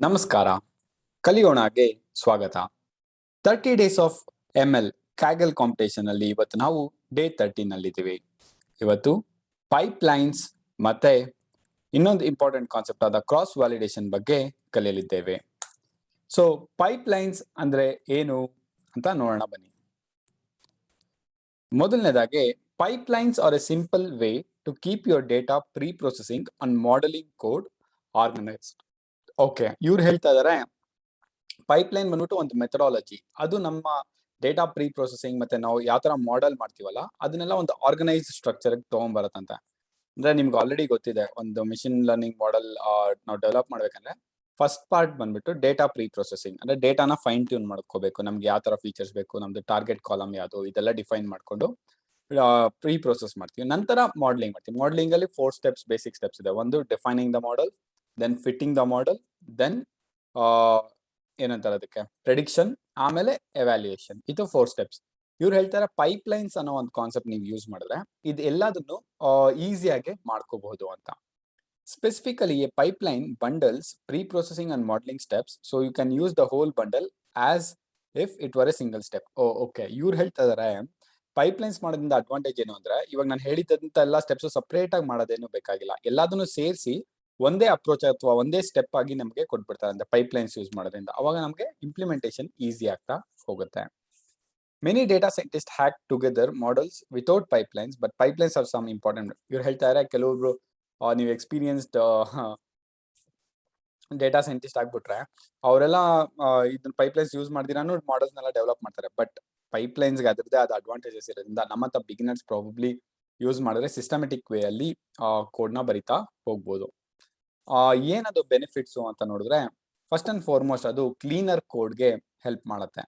ನಮಸ್ಕಾರ. ಕಲಿಯೋಣಗೆ ಸ್ವಾಗತ. 30 days of ML ಕ್ಯಾಗಲ್ competition ಅಲ್ಲಿ ಇವತ್ತು ನಾವು ಡೇ 13 ಅಲ್ಲಿದ್ದೀವಿ. ಇವತ್ತು ಪೈಪ್ಲೈನ್ಸ್ ಮತ್ತೆ ಇನ್ನೊಂದು ಇಂಪಾರ್ಟೆಂಟ್ ಕಾನ್ಸೆಪ್ಟ್ ಆದ ಕ್ರಾಸ್ ವ್ಯಾಲಿಡೇಷನ್ ಬಗ್ಗೆ ಕಲಿಯಲಿದ್ದೇವೆ. ಸೊ ಪೈಪ್ಲೈನ್ಸ್ ಅಂದ್ರೆ ಏನು ಅಂತ ನೋಡೋಣ ಬನ್ನಿ. ಮೊದಲನೇದಾಗಿ pipelines are a simple way to keep your data pre processing and modelling code organised. Okay, ಇವ್ರು ಹೇಳ್ತಾ ಇದಾರೆ ಪೈಪ್ಲೈನ್ ಬಂದ್ಬಿಟ್ಟು ಒಂದು ಮೆಥಡಾಲಜಿ, ಅದು ನಮ್ಮ ಡೇಟಾ ಪ್ರೀ ಪ್ರೊಸೆಸಿಂಗ್ ಮತ್ತೆ ನಾವು ಯಾವ ತರ ಮಾಡೆಲ್ ಮಾಡ್ತೀವಲ್ಲ ಅದನ್ನೆಲ್ಲ ಒಂದು ಆರ್ಗನೈಸ್ ಸ್ಟ್ರಕ್ಚರ್ ತಗೊಂಡ್ಬರತ್ತಂತೆ. ಅಂದ್ರೆ ನಿಮ್ಗೆ ಆಲ್ರೆಡಿ ಗೊತ್ತಿದೆ, ಒಂದು ಮಿಷಿನ್ ಲರ್ನಿಂಗ್ ಮಾಡೆಲ್ ನಾವು ಡೆವಲಪ್ ಮಾಡ್ಬೇಕಂದ್ರೆ ಫಸ್ಟ್ ಪಾರ್ಟ್ ಬಂದ್ಬಿಟ್ಟು ಡೇಟಾ ಪ್ರೀ ಪ್ರೊಸೆಸಿಂಗ್, ಅಂದ್ರೆ ಡೇಟಾನ ಫೈನ್ ಟ್ಯೂನ್ ಮಾಡ್ಕೋಬೇಕು. ನಮ್ಗೆ ಯಾವ ತರ ಫೀಚರ್ಸ್ ಬೇಕು, ನಮ್ದು ಟಾರ್ಗೆಟ್ ಕಾಲಮ್ ಯಾವುದು, ಇದೆಲ್ಲ ಡಿಫೈನ್ ಮಾಡ್ಕೊಂಡು ಪ್ರೀ ಪ್ರೊಸೆಸ್ ಮಾಡ್ತೀವಿ. ನಂತರ ಮಾಡಲಿಂಗ್ ಮಾಡ್ತೀವಿ. ಮಾಡಲಿಂಗ್ ಅಲ್ಲಿ 4 ಸ್ಟೆಪ್ಸ್, ಬೇಸಿಕ್ ಸ್ಟೆಪ್ಸ್ ಇದೆ. ಒಂದು defining the model, then fitting the model, then ಏನಂತಾರೆ ಅದಕ್ಕೆ ಪ್ರೆಡಿಕ್ಷನ್, ಆಮೇಲೆ ಎವ್ಯಾಲ್ಯೂಯೇಷನ್. ಇದು 4 ಸ್ಟೆಪ್ಸ್. ಇವ್ರು ಹೇಳ್ತಾರೆ ಪೈಪ್ಲೈನ್ಸ್ ಅನ್ನೋ ಒಂದು ಕಾನ್ಸೆಪ್ಟ್ ನೀವು ಯೂಸ್ ಮಾಡಿದ್ರೆ ಇದು ಎಲ್ಲದನ್ನು ಈಸಿಯಾಗಿ ಮಾಡ್ಕೋಬಹುದು ಅಂತ. Specifically a pipeline bundles pre processing and modelling steps, so you can use the whole bundle as if it were a single step. Okay, ಇವ್ರು ಹೇಳ್ತಾ ಇದಾರೆ ಪೈಪ್ಲೈನ್ಸ್ ಮಾಡೋದ್ರಿಂದ ಅಡ್ವಾಂಟೇಜ್ ಏನು ಅಂದ್ರೆ, ಇವಾಗ ನಾನು ಹೇಳಿದಂತ ಎಲ್ಲ ಸ್ಟೆಪ್ಸ್ ಸಪರೇಟ್ ಆಗಿ ಮಾಡೋದೇನು ಬೇಕಾಗಿಲ್ಲ, ಎಲ್ಲದನ್ನು ಸೇರಿಸಿ ಒಂದೇ ಅಪ್ರೋಚ್ ಅಥವಾ ಒಂದೇ ಸ್ಟೆಪ್ ಆಗಿ ನಮಗೆ ಕೊಟ್ಬಿಡ್ತಾರೆ ಅಂತ ಪೈಪ್ಲೈನ್ಸ್ ಯೂಸ್ ಮಾಡೋದ್ರಿಂದ. ಅವಾಗ ನಮಗೆ ಇಂಪ್ಲಿಮೆಂಟೇಷನ್ ಈಸಿ ಆಗ್ತಾ ಹೋಗುತ್ತೆ. Many data scientist hack together models without pipelines, but pipelines are some important. ಇವ್ರು ಹೇಳ್ತಾ ಇದ್ದಾರೆ ಕೆಲವೊಬ್ರು ನೀವು ಎಕ್ಸ್ಪೀರಿಯನ್ಸ್ಡ್ ಡೇಟಾ ಸೈಂಟಿಸ್ಟ್ ಆಗ್ಬಿಟ್ರೆ ಅವರೆಲ್ಲ ಇದನ್ನ ಪೈಪ್ಲೈನ್ಸ್ ಯೂಸ್ ಮಾಡ್ದಿರಾನು ಮಾಡೆಲ್ಸ್ನೆಲ್ಲ ಡೆವಲಪ್ ಮಾಡ್ತಾರೆ. ಬಟ್ ಪೈಪ್ಲೈನ್ಸ್ಗೆ ಅದರದ್ದೇ ಆದ ಅಡ್ವಾಂಟೇಜಸ್ ಇರೋದ್ರಿಂದ ನಮ್ಮಂತ ಬಿಗಿನರ್ಸ್ ಪ್ರಾಬಬ್ಲಿ ಯೂಸ್ ಮಾಡಿದ್ರೆ ಸಿಸ್ಟಮೆಟಿಕ್ ವೇ ಅಲ್ಲಿ ಕೋಡ್ನ ಬರಿತಾ ಹೋಗ್ಬೋದು. ಏನದು ಬೆನಿಫಿಟ್ಸು ಅಂತ ನೋಡಿದ್ರೆ, ಫಸ್ಟ್ ಅಂಡ್ ಫಾರ್ಮೋಸ್ಟ್ ಅದು ಕ್ಲೀನರ್ ಕೋಡ್ಗೆ ಹೆಲ್ಪ್ ಮಾಡುತ್ತೆ.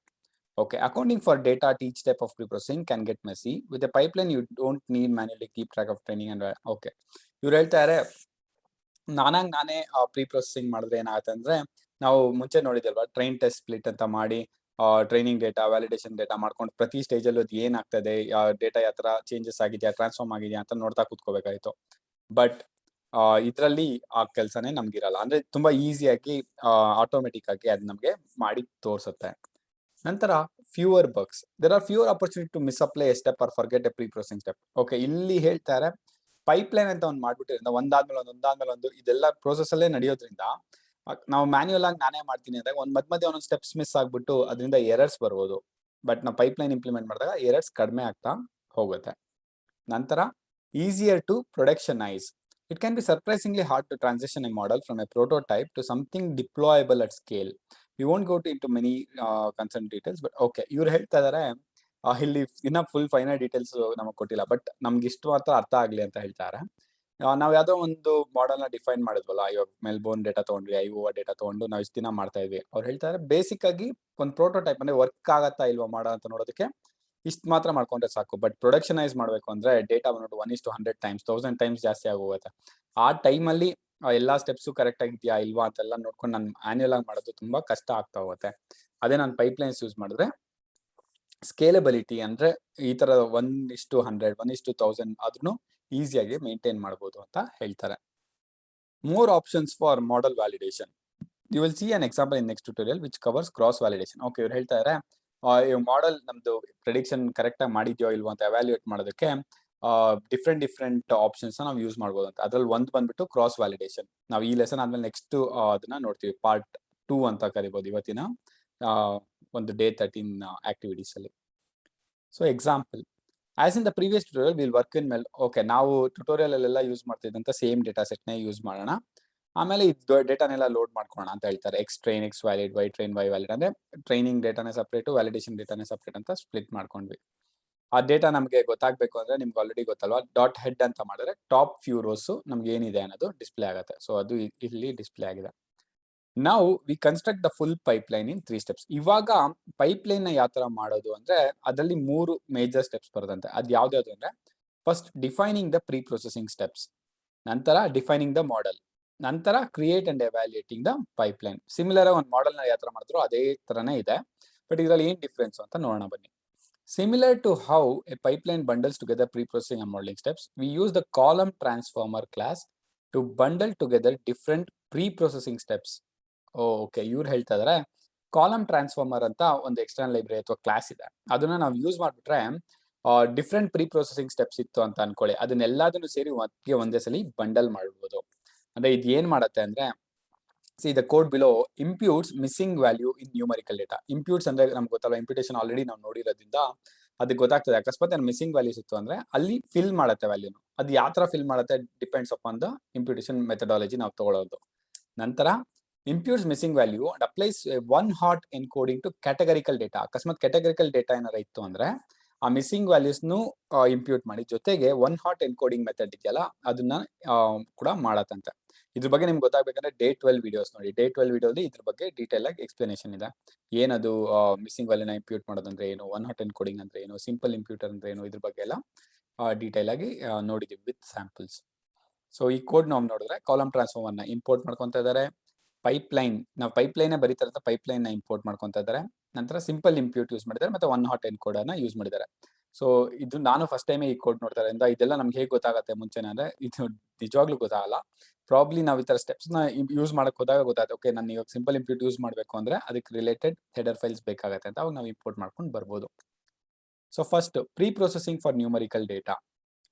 Okay, accounting for data at each step of pre-processing can get messy. With a pipeline you don't need manually keep track of training and okay, ಇವ್ರು ಹೇಳ್ತಾರೆ ನಾನೇ pre processing ಮಾಡಿದ್ರೆ ಏನಾಗುತ್ತೆ ಅಂದ್ರೆ, ನಾವು ಮುಂಚೆ ನೋಡಿದಲ್ವಾ ಟ್ರೈನ್ ಟೆಸ್ಟ್ ಸ್ಪ್ಲಿಟ್ ಅಂತ ಮಾಡಿ ಟ್ರೈನಿಂಗ್ ಡೇಟಾ, ವ್ಯಾಲಿಡೇಷನ್ ಡೇಟಾ ಮಾಡ್ಕೊಂಡು ಪ್ರತಿ ಸ್ಟೇಜಲ್ಲೂ ಅದು ಏನಾಗ್ತದೆ, ಡೇಟಾ ಯಾವ ತರ ಚೇಂಜಸ್ ಆಗಿದೆಯಾ, ಟ್ರಾನ್ಸ್ಫಾರ್ಮ್ ಆಗಿದೆಯಾ ಅಂತ ನೋಡ್ತಾ ಕೂತ್ಕೋಬೇಕಾಗಿತ್ತು. ಬಟ್ ಇದರಲ್ಲಿ ಆ ಕೆಲಸನೇ ನಮ್ಗಿರಲ್ಲ. ಅಂದ್ರೆ ತುಂಬಾ ಈಸಿಯಾಗಿ ಆಟೋಮೆಟಿಕ್ ಆಗಿ ಅದು ನಮ್ಗೆ ಮಾಡಿ ತೋರಿಸುತ್ತೆ. ನಂತರ fewer bugs, there are fewer opportunity to misapply a step or forget a pre processing step. Okay, ಇಲ್ಲಿ ಹೇಳ್ತಾರೆ ಪೈಪ್ಲೈನ್ ಅಂತ ಒಂದು ಮಾಡ್ಬಿಟ್ಟಿರೋದ್ರಿಂದ ಒಂದಾದ್ಮೇಲೆ ಒಂದು ಇದೆಲ್ಲ ಪ್ರೋಸೆಸ್ ಅಲ್ಲೇ ನಡೆಯೋದ್ರಿಂದ ನಾವು ಮ್ಯಾನ್ಯುಯಲ್ ಆಗಿ ನಾನೇ ಮಾಡ್ತೀನಿ ಅಂದಾಗ ಮಧ್ಯೆ ಒಂದೊಂದು ಸ್ಟೆಪ್ಸ್ ಮಿಸ್ ಆಗ್ಬಿಟ್ಟು ಅದರಿಂದ ಎರರ್ಸ್ ಬರ್ಬೋದು. ಬಟ್ ನಾವು ಪೈಪ್ಲೈನ್ ಇಂಪ್ಲಿಮೆಂಟ್ ಮಾಡಿದಾಗ ಎರರ್ಸ್ ಕಡಿಮೆ ಆಗ್ತಾ ಹೋಗುತ್ತೆ. ನಂತರ easier to productionise. It can be surprisingly hard to transition a model from a prototype to something deployable at scale. We won't go into many concerned details, but okay, ಇವ್ರು ಹೇಳ್ತಾ ಇದಾರೆ ಇಲ್ಲಿ ಇನ್ನ ಫುಲ್ ಫೈನಲ್ ಡೀಟೇಲ್ಸ್ ನಮಗೆ ಕೊಟ್ಟಿಲ್ಲ, but ನಮ್ಗೆ ಇಷ್ಟು ಮಾತ್ರ ಅರ್ಥ ಆಗ್ಲಿ ಅಂತ ಹೇಳ್ತಾರೆ. ನಾವು ಯಾವ್ದೋ ಒಂದು ಮಾಡೆಲ್ ನ ಡಿಫೈನ್ ಮಾಡಿದ್ವಲ್ಲ, ಇವಾಗ ಮೆಲ್ಬೋರ್ನ್ ಡೇಟಾ ತಗೊಂಡ್ವಿ, ಐಒ ಡೇಟಾ ತಗೊಂಡು ನಾವು ಇಷ್ಟು ದಿನ ಮಾಡ್ತಾ ಇದ್ವಿ. ಅವ್ರು ಹೇಳ್ತಾರೆ ಬೇಸಿಕ್ ಆಗಿ ಒಂದು ಪ್ರೋಟೋಟೈಪ್ ಅಂದ್ರೆ ವರ್ಕ್ ಆಗತ್ತಾ ಇಲ್ವಾ ಮಾಡೋ ಅಂತ ನೋಡೋದಕ್ಕೆ ಇಷ್ಟು ಮಾತ್ರ ಮಾಡ್ಕೊಂಡ್ರೆ ಸಾಕು. ಬಟ್ ಪ್ರೊಡಕ್ಷನೈಸ್ ಮಾಡ್ಬೇಕು ಅಂದ್ರೆ ಡೇಟಾ ಬಂದ್ಬಿಟ್ಟು 1:100 ಟೈಮ್ಸ್ 1000 ಟೈಮ್ಸ್ ಜಾಸ್ತಿ ಆಗೋಗುತ್ತೆ. ಆ ಟೈಮಲ್ಲಿ ಎಲ್ಲಾ ಸ್ಟೆಪ್ಸು ಕರೆಕ್ಟ್ ಆಗಿದೆಯಾ ಇಲ್ವಾ ಅಂತೆಲ್ಲ ನೋಡ್ಕೊಂಡು ನಾನು ಆನ್ಯುಯಲ್ ಆಗಿ ಮಾಡೋದು ತುಂಬಾ ಕಷ್ಟ ಆಗ್ತಾ ಹೋಗುತ್ತೆ. ಅದೇ ನಾನು ಪೈಪ್ಲೈನ್ಸ್ ಯೂಸ್ ಮಾಡಿದ್ರೆ ಸ್ಕೇಲೆಬಿಲಿಟಿ ಅಂದ್ರೆ ಈ ತರ 1:100 1:1000 ಅದನ್ನು ಈಸಿಯಾಗಿ ಮೇಂಟೈನ್ ಮಾಡಬಹುದು ಅಂತ ಹೇಳ್ತಾರೆ. More options for model validation. You will see an example in next tutorial which covers cross validation. Okay, ಇವ್ರು ಹೇಳ್ತಾ ಇದ್ದಾರೆ ಮಾಡೆಲ್ ನಮ್ದು ಪ್ರೆಡಿಕ್ಷನ್ ಕರೆಕ್ಟ್ ಆಗಿ ಮಾಡಿದ್ಯೋ ಇಲ್ವೋ ಅಂತ ಎವ್ಯಾಲ್ಯೂಯೇಟ್ ಮಾಡೋದಕ್ಕೆ ಡಿಫ್ರೆಂಟ್ ಆಪ್ಷನ್ಸ್ ನಾವು ಯೂಸ್ ಮಾಡ್ಬೋದು ಅಂತ. ಅದ್ರಲ್ಲಿ ಒಂದು ಬಂದ್ಬಿಟ್ಟು ಕ್ರಾಸ್ ವ್ಯಾಲಿಡೇಷನ್. ನಾವು ಈ ಲೆಸನ್ ಆದ್ಮೇಲೆ ನೆಕ್ಸ್ಟ್ ಅದನ್ನ ನೋಡ್ತೀವಿ, ಪಾರ್ಟ್ 2 ಅಂತ ಕರಿಬಹುದು ಇವತ್ತಿನ ಒಂದು ಡೇ 13 ಆಕ್ಟಿವಿಟೀಸ್ ಅಲ್ಲಿ. So example, as in the previous tutorial will work in Mel. Okay, ನಾವು ಟ್ಯುಟೋರಿಯಲ್ ಅಲ್ಲೆಲ್ಲ ಯೂಸ್ ಮಾಡ್ತಿದ್ದಂತ ಸೇಮ್ ಡೇಟಾ ಸೆಟ್ನೇ ಯೂಸ್ ಮಾಡೋಣ. ಆಮೇಲೆ ಇದು ಡೇಟಾನೆಲ್ಲ ಲೋಡ್ ಮಾಡ್ಕೊಳ್ಳೋಣ ಅಂತ ಹೇಳ್ತಾರೆ. X train, X valid, y train, y valid. ಅಂದ್ರೆ ಟ್ರೈನಿಂಗ್ ಡೇಟಾನೇ ಸಪ್ರೇಟ್, ವ್ಯಾಲಿಡೇಷನ್ ಡೇಟಾನೇ ಸಪ್ರೇಟ್ ಅಂತ ಸ್ಪ್ಲಿಟ್ ಮಾಡ್ಕೊಂಡ್ವಿ. ಆ ಡೇಟಾ ನಮಗೆ ಗೊತ್ತಾಗಬೇಕು ಅಂದ್ರೆ ನಿಮ್ಗೆ ಆಲ್ರೆಡಿ ಗೊತ್ತಲ್ವಾ, ಡಾಟ್ ಹೆಡ್ ಅಂತ ಮಾಡಿದ್ರೆ ಟಾಪ್ ಫ್ಯೂ ರೋಸ್ ನಮ್ಗೆ ಏನಿದೆ ಅನ್ನೋದು ಡಿಸ್ಪ್ಲೇ ಆಗುತ್ತೆ. ಸೊ ಅದು ಇಲ್ಲಿ ಡಿಸ್ಪ್ಲೇ ಆಗಿದೆ. ನಾವು we construct the full pipeline in 3 steps. ಇವಾಗ ಪೈಪ್ಲೈನ್ ನ ಯಾವ ತರ ಮಾಡೋದು ಅಂದ್ರೆ ಅದರಲ್ಲಿ 3 ಮೇಜರ್ ಸ್ಟೆಪ್ಸ್ ಬರುತ್ತಂತೆ. ಅದು ಯಾವ್ದು ಅಂದ್ರೆ, first defining the pre processing steps, ನಂತರ ಡಿಫೈನಿಂಗ್ ದ ಮಾಡೆಲ್, ನಂತರ create and evaluating the pipeline. Similar ಒಂದು ಮಾಡೆಲ್ ನ ಯಾವ ತರ ಮಾಡಿದ್ರು ಅದೇ ತರನೇ ಇದೆ, ಬಟ್ ಇದರಲ್ಲಿ ಏನ್ ಡಿಫ್ರೆನ್ಸ್ ಅಂತ ನೋಡೋಣ ಬನ್ನಿ. Similar to how a pipeline bundles together pre-processing and modeling steps, we use the column transformer class to bundle together different pre-processing steps okay, ಇವ್ರು ಹೇಳ್ತಾ ಇದಾರೆ ಕಾಲಮ್ ಟ್ರಾನ್ಸ್ಫಾರ್ಮರ್ ಅಂತ ಒಂದು ಎಕ್ಸ್ಟರ್ನಲ್ ಲೈಬ್ರರಿ ಅಥವಾ ಕ್ಲಾಸ್ ಇದೆ. ಅದನ್ನ ನಾವು ಯೂಸ್ ಮಾಡ್ಬಿಟ್ರೆ ಡಿಫ್ರೆಂಟ್ ಪ್ರೀ ಪ್ರೊಸೆಸಿಂಗ್ ಸ್ಟೆಪ್ಸ್ ಇತ್ತು ಅಂತ ಅನ್ಕೊಳ್ಳಿ, ಅದನ್ನೆಲ್ಲದನ್ನು ಸೇರಿ ಒಂದೇ ಸಲ ಬಂಡಲ್ ಮಾಡ್ಬೋದು. ಅಂದ್ರೆ ಇದು ಏನ್ ಮಾಡತ್ತೆ ಅಂದ್ರೆ, see the code below imputes missing value in numerical data. Imputes ಅಂದ್ರೆ ನಮ್ಗೆ ಗೊತ್ತಲ್ಲ, ಇಂಪ್ಯೂಟೇಷನ್ ಆಲ್ರೆಡಿ ನಾವು ನೋಡಿರೋದ್ರಿಂದ ಅದಕ್ಕೆ ಗೊತ್ತಾಗ್ತದೆ. ಅಕಸ್ಮಾತ್ ಮಿಸ್ಸಿಂಗ್ ವ್ಯಾಲ್ಯೂಸ್ ಇತ್ತು ಅಂದ್ರೆ ಅಲ್ಲಿ ಫಿಲ್ ಮಾಡುತ್ತೆ ವ್ಯಾಲ್ಯೂನು. ಅದು ಯಾವ ತರ ಫಿಲ್ ಮಾಡುತ್ತೆ depends upon the imputation methodology ನಾವು ತಗೊಳ್ಳೋದು. ನಂತರ imputes missing value and applies one hot encoding to categorical data. ಅಕಸ್ಮಾತ್ ಕ್ಯಾಟಗರಿಕಲ್ ಡೇಟಾ ಏನಾರ ಇತ್ತು ಅಂದ್ರೆ ಆ ಮಿಸ್ಸಿಂಗ್ ವ್ಯಾಲ್ಯೂಸ್ನು ಇಂಪ್ಯೂಟ್ ಮಾಡಿ ಜೊತೆಗೆ ಒನ್ ಹಾಟ್ ಎನ್ಕೋಡಿಂಗ್ ಮೆಥಡ್ ಇದೆಯಲ್ಲ ಅದನ್ನ ಕೂಡ ಮಾಡತ್ತಂತೆ. ಇದ್ರ ಬಗ್ಗೆ ನಿಮ್ಗೆ ಗೊತ್ತಾಗಬೇಕಂದ್ರೆ ಡೇ 12 ವಿಡಿಯೋಸ್ ನೋಡಿ. ಡೇ 12 ವಿಡಿಯೋಲಿ ಇದ್ರ ಬಗ್ಗೆ ಡೀಟೇಲ್ ಆಗಿ ಎಕ್ಸ್ಪ್ಲನೇಷನ್ ಇದೆ. ಏನದು ಮಿಸ್ಸಿಂಗ್ ವ್ಯಾಲ್ಯೂನ ಇಂಪ್ಯೂಟ್ ಮಾಡೋದಂದ್ರೆ ಏನು, ಒನ್ ಹಾಟ್ ಎನ್ಕೋಡಿಂಗ್ ಅಂದ್ರೆ ಏನು, ಸಿಂಪಲ್ ಇಂಪ್ಯೂಟರ್ ಅಂದ್ರೆ ಏನು, ಇದ್ರ ಬಗ್ಗೆ ಎಲ್ಲ ಡೀಟೇಲ್ ಆಗಿ ನೋಡಿದೀವಿ ವಿತ್ ಸ್ಯಾಂಪಲ್ಸ್. ಸೊ ಈ ಕೋಡ್ ನಾವು ನೋಡಿದ್ರೆ ಕಾಲಮ್ ಟ್ರಾನ್ಸ್ಫಾರ್ಮರ್ ನ ಇಂಪೋರ್ಟ್ ಮಾಡ್ಕೊಂತ ಇದ್ದಾರೆ. ಪೈಪ್ಲೈನ್, ನಾವು ಪೈಪ್ಲೈನ್ ಬರೀತಾ ಇರುತ್ತೆ, ಪೈಪ್ಲೈನ್ ನ ಇಂಪೋರ್ಟ್ ಮಾಡ್ಕೊಂತ ಇದ್ದಾರೆ. ನಂತರ ಸಿಂಪಲ್ ಇಂಪ್ಯೂಟ್ ಯೂಸ್ ಮಾಡಿದ್ದಾರೆ ಮತ್ತೆ ಒನ್ ಹಾಟ್ ಎನ್ಕೋಡ್ ಅನ್ನ ಯೂಸ್ ಮಾಡಿದ್ದಾರೆ. ಸೊ ಇದು ನಾನು ಫಸ್ಟ್ ಟೈಮ್ ಈ ಕೋಡ್ ನೋಡ್ತಾರಿಂದ ಇದೆಲ್ಲ ನಮ್ಗೆ ಹೇಗೆ ಗೊತ್ತಾಗುತ್ತೆ ಮುಂಚೆನೆ ಅಂದ್ರೆ ಇದು ನಿಜವಾಗ್ಲೂ ಗೊತ್ತಾಗಲ್ಲ. ಪ್ರಾಬ್ಲಿ ನಾವು ಈ ತರ ಸ್ಟೆಪ್ಸ್ ನ ಯೂಸ್ ಮಾಡಕ್ ಹೋದಾಗ ಗೊತ್ತಾಗುತ್ತೆ, ಓಕೆ ನಾನು ಇವಾಗ ಸಿಂಪಲ್ ಇಂಪ್ಯೂಟ್ ಯೂಸ್ ಮಾಡಬೇಕು ಅಂದ್ರೆ ಅದಕ್ಕೆ ರಿಲೇಟೆಡ್ ಹೆಡರ್ ಫೈಲ್ಸ್ ಬೇಕಾಗುತ್ತೆ ಅಂತ ಅವಾಗ ನಾವು ಇಂಪೋರ್ಟ್ ಮಾಡ್ಕೊಂಡು ಬರ್ಬೋದು. So first pre processing for numerical data.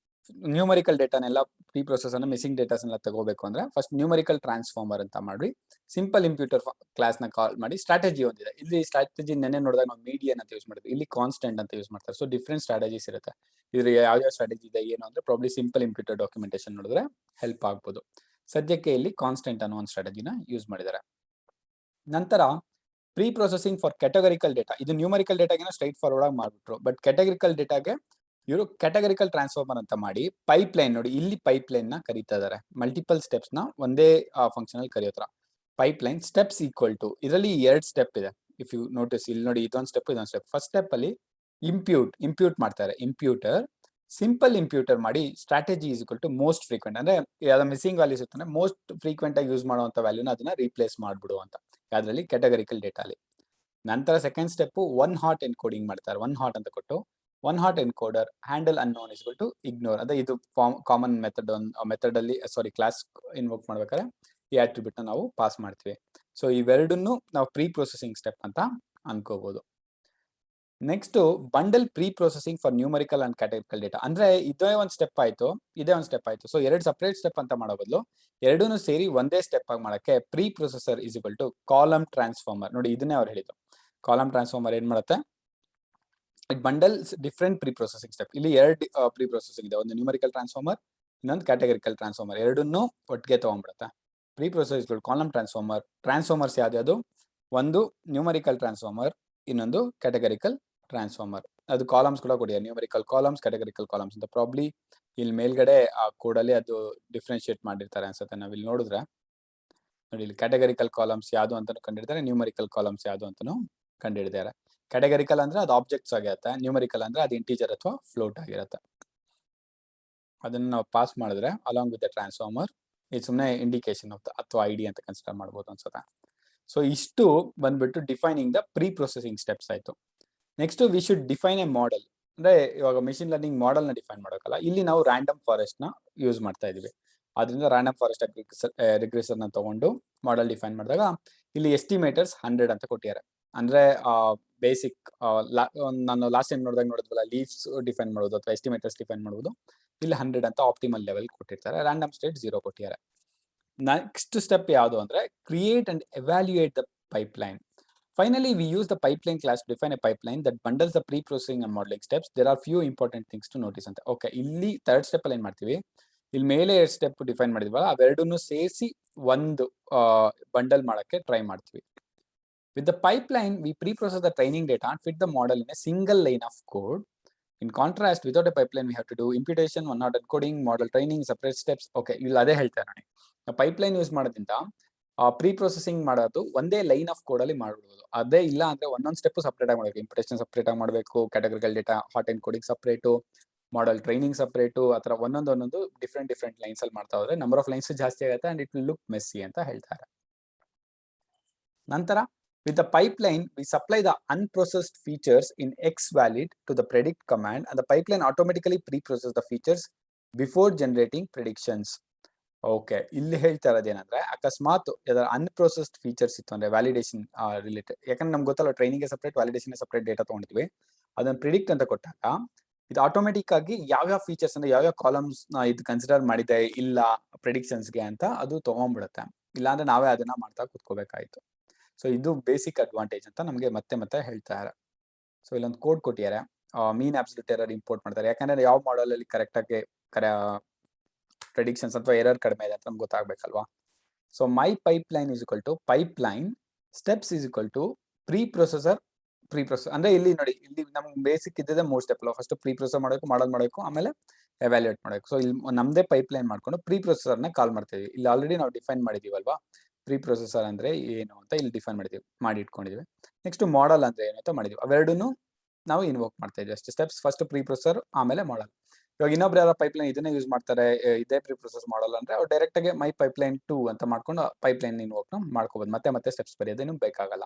Numerical ಡೇಟಾನೆಲ್ಲ ಪ್ರೀ ಪ್ರೊಸೆಸ್ ಅನ್ನ ಮಿಸ್ಸಿಂಗ್ ಡೇಟಾಸ್ ಎಲ್ಲ ತಗೋಬೇಕು ಅಂದ್ರೆ ಫಸ್ಟ್ ನ್ಯೂಮರಿಕಲ್ ಟ್ರಾನ್ಸ್ಫಾರ್ಮರ್ ಅಂತ ಮಾಡಿ ಸಿಂಪಲ್ ಇಂಪ್ಯೂಟರ್ ಕ್ಲಾಸ್ ನ ಕಾಲ್ ಮಾಡಿ ಸ್ಟ್ರಾಟಜಿ ಒಂದಿದೆ. ಇಲ್ಲಿ ಸ್ಟ್ರಾಟಜಿ ನೆನ್ನೆ ನೋಡಿದಾಗ ನಾವು ಮೀಡಿಯನ್ ಅಂತ ಯೂಸ್ ಮಾಡಿದ್ವಿ, ಇಲ್ಲಿ ಕಾನ್ಸ್ಟೆಂಟ್ ಅಂತ ಯೂಸ್ ಮಾಡ್ತಾರೆ. ಸೊ ಡಿಫ್ರೆಂಟ್ ಸ್ಟ್ರಾಟಜೀಸ್ ಇರುತ್ತೆ. ಇದ್ರ ಯಾವ ಸ್ಟ್ರಾಟಜಿ ಇದೆ ಏನು ಅಂದ್ರೆ ಪ್ರಾಬ್ಲಿ ಸಿಂಪಲ್ ಇಂಪ್ಯೂಟರ್ ಡಾಕ್ಯುಮೆಂಟೇಶನ್ ನೋಡಿದ್ರೆ ಹೆಲ್ಪ್ ಆಗ್ಬೋದು. ಸದ್ಯಕ್ಕೆ ಇಲ್ಲಿ ಕಾನ್ಸ್ಟೆಂಟ್ ಅನ್ನೋ ಒಂದು ಸ್ಟ್ರಾಟಜಿನ ಯೂಸ್ ಮಾಡಿದ್ದಾರೆ. ನಂತರ ಪ್ರೀ ಪ್ರೊಸೆಸಿಂಗ್ ಫಾರ್ ಕ್ಯಾಟಗರಿಕಲ್ ಡೇಟಾ. ಇದು ನ್ಯೂಮರಿಕಲ್ ಡೇಟಾಗೆ ಸ್ಟ್ರೈಟ್ ಫಾರ್ವರ್ಡ್ ಆಗಿ ಮಾಡ್ಬಿಟ್ರು, ಬಟ್ ಕ್ಯಾಟಗರಿಕಲ್ ಡೇಟಾಗೆ ಇವರು ಕ್ಯಾಟಗರಿಕಲ್ ಟ್ರಾನ್ಸ್ಫಾರ್ಮರ್ ಅಂತ ಮಾಡಿ ಪೈಪ್ಲೈನ್ ನೋಡಿ, ಇಲ್ಲಿ ಪೈಪ್ಲೈನ್ ನ ಕರೀತಾ ಇದಾರೆ. ಮಲ್ಟಿಪಲ್ ಸ್ಟೆಪ್ಸ್ ನ ಒಂದೇ ಫಂಕ್ಷನ್ ಅಲ್ಲಿ ಕರೆಯೋತ್ರ. ಪೈಪ್ಲೈನ್ ಸ್ಟೆಪ್ಸ್ ಈಕ್ವಲ್ ಟು, ಇದರಲ್ಲಿ 2 ಸ್ಟೆಪ್ ಇದೆ. ಇಫ್ ಯು ನೋಟಿಸ್ ಇಲ್ಲಿ ನೋಡಿ, ಇದೊಂದು ಸ್ಟೆಪ್ ಇದೊಂದು ಸ್ಟೆಪ್. ಫಸ್ಟ್ ಸ್ಟೆಪ್ ಅಲ್ಲಿ ಇಂಪ್ಯೂಟ್ ಮಾಡ್ತಾರೆ. ಇಂಪ್ಯೂಟರ್ ಸಿಂಪಲ್ ಇಂಪ್ಯೂಟರ್ ಮಾಡಿ strategy is equal to most frequent, ಅಂದ್ರೆ ಯಾವ್ದು ಮಿಸ್ಸಿಂಗ್ ವ್ಯಾಲ್ಯೂಸ್ ಇತ್ತು ಮೋಸ್ಟ್ ಫ್ರೀಕ್ವೆಂಟ್ ಆಗಿ ಯೂಸ್ ಮಾಡುವಂತ ವ್ಯಾಲ್ಯೂನ ಅದನ್ನ ರೀಪ್ಲೇಸ್ ಮಾಡ್ಬಿಡು ಅಂತ, ಯಾವ್ದ್ರಲ್ಲಿ ಕ್ಯಾಟಗರಿಕಲ್ ಡೇಟಾ ಅಲ್ಲಿ. ನಂತರ second step one hot encoding ಮಾಡ್ತಾರೆ. ಒನ್ ಹಾಟ್ ಅಂತ ಕೊಟ್ಟು one hot encoder handle unknown is to ignore, ಅಂದ್ರೆ ಇದು ಕಾಮನ್ ಮೆಥಡ್ ಅಲ್ಲಿ ಕ್ಲಾಸ್ ಇನ್ವೋಕ್ ಮಾಡ್ಬೇಕಾದ್ರೆ ಈ ಆಟ್ರಿಬ್ಯೂಟ್ ನ ನಾವು ಪಾಸ್ ಮಾಡ್ತೀವಿ. ಸೊ ಇವೆರಡನ್ನು ನಾವು ಪ್ರೀ ಪ್ರೊಸೆಸಿಂಗ್ ಸ್ಟೆಪ್ ಅಂತ ಅನ್ಕೋಬಹುದು. Next bundle pre processing for numerical and categorical data. ಅಂದ್ರೆ ಇದೇ ಒಂದು ಸ್ಟೆಪ್ ಆಯ್ತು, ಇದೇ ಒಂದು ಸ್ಟೆಪ್ ಆಯ್ತು. ಸೊ 2 ಸಪರೇಟ್ ಸ್ಟೆಪ್ ಅಂತ ಮಾಡೋ ಬದಲು ಎರಡೂ ಸೇರಿ ಒಂದೇ ಸ್ಟೆಪ್ ಆಗಿ ಮಾಡಕ್ಕೆ pre processor is equal to column transformer. ನೋಡಿ ಇದನ್ನೇ ಅವ್ರು ಹೇಳಿದ್ರು. ಕಾಲಮ್ ಟ್ರಾನ್ಸ್ಫಾರ್ಮರ್ ಏನ್ ಮಾಡುತ್ತೆ, it bundles different pre processing step. ಇಲ್ಲಿ 2 ಪ್ರೀ ಪ್ರೊಸೆಸಿಂಗ್ ಇದೆ, ಒಂದು ನ್ಯೂಮರಿಕಲ್ ಟ್ರಾನ್ಸ್ಫಾರ್ಮರ್, ಇನ್ನೊಂದು ಕ್ಯಾಟಗರಿಕಲ್ ಟ್ರಾನ್ಸ್ಫಾರ್ಮರ್. ಎರಡನ್ನೂ ಒಟ್ಟಿಗೆ ತಗೊಂಡ್ಬಿಡುತ್ತೆ. ಪ್ರೀ ಪ್ರೊಸೆಸ್ ಕಾಲಮ್ ಟ್ರಾನ್ಸ್ಫಾರ್ಮರ್ಸ್ ಯಾವ್ದು, ಒಂದು ನ್ಯೂಮರಿಕಲ್ ಟ್ರಾನ್ಸ್ಫಾರ್ಮರ್, ಇನ್ನೊಂದು ಕ್ಯಾಟಗರಿಕಲ್ ಟ್ರಾನ್ಸ್ಫಾರ್ಮರ್. ಅದು ಕಾಲಮ್ಸ್ ಕೂಡ ಕೊಡಿ, ನ್ಯೂಮರಿಕಲ್ ಕಾಲಮ್ಸ್, ಕ್ಯಾಟಗರಿಕಲ್ ಕಾಲಮ್ಸ್ ಅಂತ. ಪ್ರಾಬ್ಲಿ ಇಲ್ಲಿ ಮೇಲ್ಗಡೆ ಆ ಕೋಡಲ್ಲಿ ಅದು ಡಿಫ್ರೆನ್ಶಿಯೇಟ್ ಮಾಡಿರ್ತಾರೆ ಅನ್ಸುತ್ತೆ. ನಾವ್ ಇಲ್ಲಿ ನೋಡಿದ್ರೆ ನೋಡಿ, ಇಲ್ಲಿ ಕ್ಯಾಟಗರಿಕಲ್ ಕಾಲಮ್ಸ್ ಯಾವ್ದು ಅಂತಾನು ಕಂಡಿಡ್ತಾರೆ, ನ್ಯೂಮರಿಕಲ್ ಕಾಲಮ್ಸ್ ಯಾವ್ದು ಅಂತಾನು ಕಂಡಿಡಿದ್ದಾರೆ. ಕ್ಯಾಟಗರಿಕಲ್ ಅಂದ್ರೆ ಅದು ಆಬ್ಜೆಕ್ಟ್ಸ್ ಆಗಿರುತ್ತೆ, ನ್ಯೂಮರಿಕಲ್ ಅಂದ್ರೆ ಅದು ಇಂಟೀಜರ್ ಅಥವಾ ಫ್ಲೋಟ್ ಆಗಿರುತ್ತೆ. ಅದನ್ನ ನಾವು ಪಾಸ್ ಮಾಡಿದ್ರೆ ಅಲಾಂಗ್ ವಿತ್ ದ ಟ್ರಾನ್ಸ್ಫಾರ್ಮರ್, ಇದು ಸುಮ್ಮನೆ ಇಂಡಿಕೇಶನ್ ಅಥವಾ ಐಡಿ ಅಂತ ಕನ್ಸಿಡರ್ ಮಾಡ್ಬೋದು ಅನ್ಸುತ್ತೆ. ಸೊ ಇಷ್ಟು ಬಂದ್ಬಿಟ್ಟು defining the pre processing steps ಆಯ್ತು. Next we should define a model. ಅಂದ್ರೆ ಇವಾಗ ಮಿಷಿನ್ ಲರ್ನಿಂಗ್ ಮಾಡೆಲ್ ನ ಡಿಫೈನ್ ಮಾಡೋಕಲ್ಲ, ಇಲ್ಲಿ ನಾವು ರ್ಯಾಂಡಮ್ ಫಾರೆಸ್ಟ್ ನ ಯೂಸ್ ಮಾಡ್ತಾ ಇದೀವಿ. ಅದರಿಂದ ರ್ಯಾಂಡಮ್ ಫಾರೆಸ್ಟ್ ರಿಗ್ರೆಸರ್ ನ ತಗೊಂಡು ಮಾಡೆಲ್ ಡಿಫೈನ್ ಮಾಡಿದಾಗ ಇಲ್ಲಿ ಎಸ್ಟಿಮೇಟರ್ಸ್ 100 ಅಂತ ಕೊಟ್ಟಿದ್ದಾರೆ. ಅಂದ್ರೆ ಬೇಸಿಕ್ ನಾನು ಲಾಸ್ಟ್ ಟೈಮ್ ನೋಡಿದ್ವಲ್ಲ, ಲೀವ್ಸ್ ಡಿಫೈನ್ ಮಾಡೋದು ಅಥವಾ ಎಸ್ಟಿಮೇಟರ್ಸ್ ಡಿಫೈನ್ ಮಾಡೋದು, ಇಲ್ಲಿ 100 ಅಂತ ಆಪ್ಟಿಮಲ್ ಲೆವೆಲ್ ಕೊಟ್ಟಿರ್ತಾರೆ. ರ್ಯಾಂಡಮ್ ಸ್ಟೇಟ್ 0 ಕೊಟ್ಟಿದ್ದಾರೆ. ನೆಕ್ಸ್ಟ್ ಸ್ಟೆಪ್ ಯಾವುದು ಅಂದ್ರೆ create and evaluate the pipeline. Finally, we use the pipeline class to define a pipeline that bundles the pre-processing and modeling steps. There are few important things to notice ಅಂತ. Okay, ಇಲ್ಲಿ third step ಅಲ್ಲಿ ಏನ್ ಮಾಡ್ತೀವಿ, ಇಲ್ಲಿ ಮೇಲೆ 2 step define ಮಾಡಿದ್ವಲ್ಲ ಅವೆರಡನ್ನು ಸೇರಿಸಿ ಒಂದು bundle ಮಾಡಕ್ಕೆ ಟ್ರೈ ಮಾಡ್ತೀವಿ. With the pipeline, we pre-process the training data and fit the model in a single line of code. In contrast, without a pipeline, we have to do imputation, one hot encoding, model training, separate steps. Okay, ಇಲ್ಲಿ ಅದೇ ಹೇಳ್ತಾರೆ ನೋಡಿ, pipeline use ಮಾಡೋದ್ರಿಂದ pre processing ಮಾಡೋದು ಒಂದೇ line of code ಅಲ್ಲಿ ಮಾಡ್ಬಿಡ್ಬೋದು. ಅದೇ ಇಲ್ಲ ಅಂದ್ರೆ ಒಂದೊಂದು ಸ್ಟೆಪ್ ಸಪ್ರೇಟ್ ಆಗಿ ಮಾಡಬೇಕು. ಇಂಪ್ಯುಟೇಷನ್ ಸಪ್ರೇಟ್ ಆಗಿ ಮಾಡಬೇಕು, categorical data hot encoding separate, model training separate, ಆ ಥರ ಒಂದೊಂದು ಡಿಫ್ರೆಂಟ್ ಲೈನ್ಸ್ ಅಲ್ಲಿ ಮಾಡ್ತಾ ಹೋದ್ರೆ ನಂಬರ್ ಆಫ್ ಲೈನ್ಸ್ ಜಾಸ್ತಿ ಆಗುತ್ತೆ and it will look messy ಅಂತ ಹೇಳ್ತಾರೆ. ನಂತರ with the pipeline, we supply the unprocessed features in xvalid to the predict command and the pipeline automatically pre-processes the features before generating predictions. Okay, ಇಲ್ಲಿ ಹೇಳ್ತಾ ಇರೋದೇನಂದ್ರೆ ಅಕಸ್ಮಾತ್ ಯಾವ್ದಾರ unprocessed features ಇತ್ತು ಅಂದ್ರೆ validation related, ಯಾಕಂದ್ರೆ ನಮ್ಗೆ ಗೊತ್ತಲ್ಲ training separate validation separate data ತಗೊಂಡಿದ್ವಿ. ಅದನ್ನ ಪ್ರಿಡಿಕ್ಟ್ ಅಂತ ಕೊಟ್ಟಾಗ ಇದು ಆಟೋಮೆಟಿಕ್ ಆಗಿ ಯಾವ್ಯಾವ ಫೀಚರ್ಸ್ ಅಂದ್ರೆ ಯಾವ್ಯಾವ ಕಾಲಮ್ಸ್ ಇದು ಕನ್ಸಿಡರ್ ಮಾಡಿದೆ ಇಲ್ಲ ಪ್ರಿಡಿಕ್ಷನ್ಸ್ಗೆ ಅಂತ ಅದು ತಗೊಂಡ್ಬಿಡುತ್ತೆ. ಇಲ್ಲಾಂದ್ರೆ ನಾವೇ ಅದನ್ನ ಮಾಡ್ತಾ ಕುತ್ಕೋಬೇಕಾಯ್ತು. ಸೊ ಇದು ಬೇಸಿಕ್ ಅಡ್ವಾಂಟೇಜ್ ಅಂತ ನಮಗೆ ಮತ್ತೆ ಮತ್ತೆ ಹೇಳ್ತಾರೆ. ಸೊ ಇಲ್ಲೊಂದು ಕೋಡ್ ಕೊಟ್ಟಿದ್ದಾರೆ, ಮೀನ್ ಅಬ್ಸಲ್ಯೂಟ್ ಎರರ್ ಇಂಪೋರ್ಟ್ ಮಾಡ್ತಾರೆ. ಯಾಕಂದ್ರೆ ಯಾವ ಮಾಡಲ್ ಅಲ್ಲಿ ಕರೆಕ್ಟ್ ಆಗಿ ಪ್ರೆಡಿಕ್ಷನ್ಸ್ ಅಥವಾ ಎರರ್ ಕಡಿಮೆ ಇದೆ ಅಂತ ನಮ್ಗೆ ಗೊತ್ತಾಗ್ಬೇಕಲ್ವಾ. So my pipeline is equal to pipeline steps is equal to pre processor ಅಂದ್ರೆ ಇಲ್ಲಿ ನೋಡಿ, ಇಲ್ಲಿ ನಮ್ಗೆ ಬೇಸಿಕ್ ಇದ್ದಿದೆ 3 ಸ್ಟೆಪ್ ಅಲ್ವಾ. ಫಸ್ಟ್ ಪ್ರೀ ಪ್ರೊಸೆಸರ್ ಮಾಡಬೇಕು, ಮಾಡಬೇಕು, ಆಮೇಲೆ ಎವ್ಯಾಲ್ಯೂಯೇಟ್ ಮಾಡಬೇಕು. ಸೊ ಇಲ್ಲಿ ನಮ್ದೇ ಪೈಪ್ಲೈನ್ ಮಾಡ್ಕೊಂಡು ಪ್ರೀ ಪ್ರೊಸೆಸರ್ ನ ಕಾಲ್ ಮಾಡ್ತೀವಿ. ಇಲ್ಲಿ ಆಲ್ರೆಡಿ ನಾವು ಡಿಫೈನ್ ಮಾಡಿದೀವಲ್ವಾ ಪ್ರೀ ಪ್ರೊಸೆಸರ್ ಅಂದ್ರೆ ಏನು ಅಂತ ಇಲ್ಲಿ ಡಿಫೈನ್ ಮಾಡಿ ಇಟ್ಕೊಂಡಿದ್ವಿ. ನೆಕ್ಸ್ಟ್ ಮಾಡಲ್ ಅಂದ್ರೆ ಏನು ಅಂತ ಮಾಡಿದ್ವಿ. ಅವೆರಡನ್ನು ನಾವು ಇನ್ವೋಕ್ ಮಾಡ್ತಾ ಇದ್ವಿ ಅಷ್ಟೇ. ಸ್ಟೆಪ್ಸ್ ಫಸ್ಟ್ ಪ್ರೀ ಪ್ರೊಸೆಸರ್ ಆಮೇಲೆ ಮಾಡಲ್. ಇವಾಗ ಇನ್ನೊಬ್ರು ಯಾರೋ ಪೈಪ್ಲೈನ್ ಇದನ್ನೇ ಯೂಸ್ ಮಾಡ್ತಾರೆ, ಇದೇ ಪ್ರೀ ಪ್ರೊಸೆಸ್ ಮಾಡಲ್ ಅಂದ್ರೆ ಅವ್ರು ಡೈರೆಕ್ಟ್ ಆಗಿ ಮೈ ಪೈಪ್ಲೈನ್ 2 ಅಂತ ಮಾಡ್ಕೊಂಡು ಪೈಪ್ಲೈನ್ ಇನ್ವೋಕ್ ಮಾಡ್ಕೋಬಹುದು. ಮತ್ತೆ ಸ್ಟೆಪ್ಸ್ ಬರೆಯೋದೇನು ಬೇಕಾಗಲ್ಲ.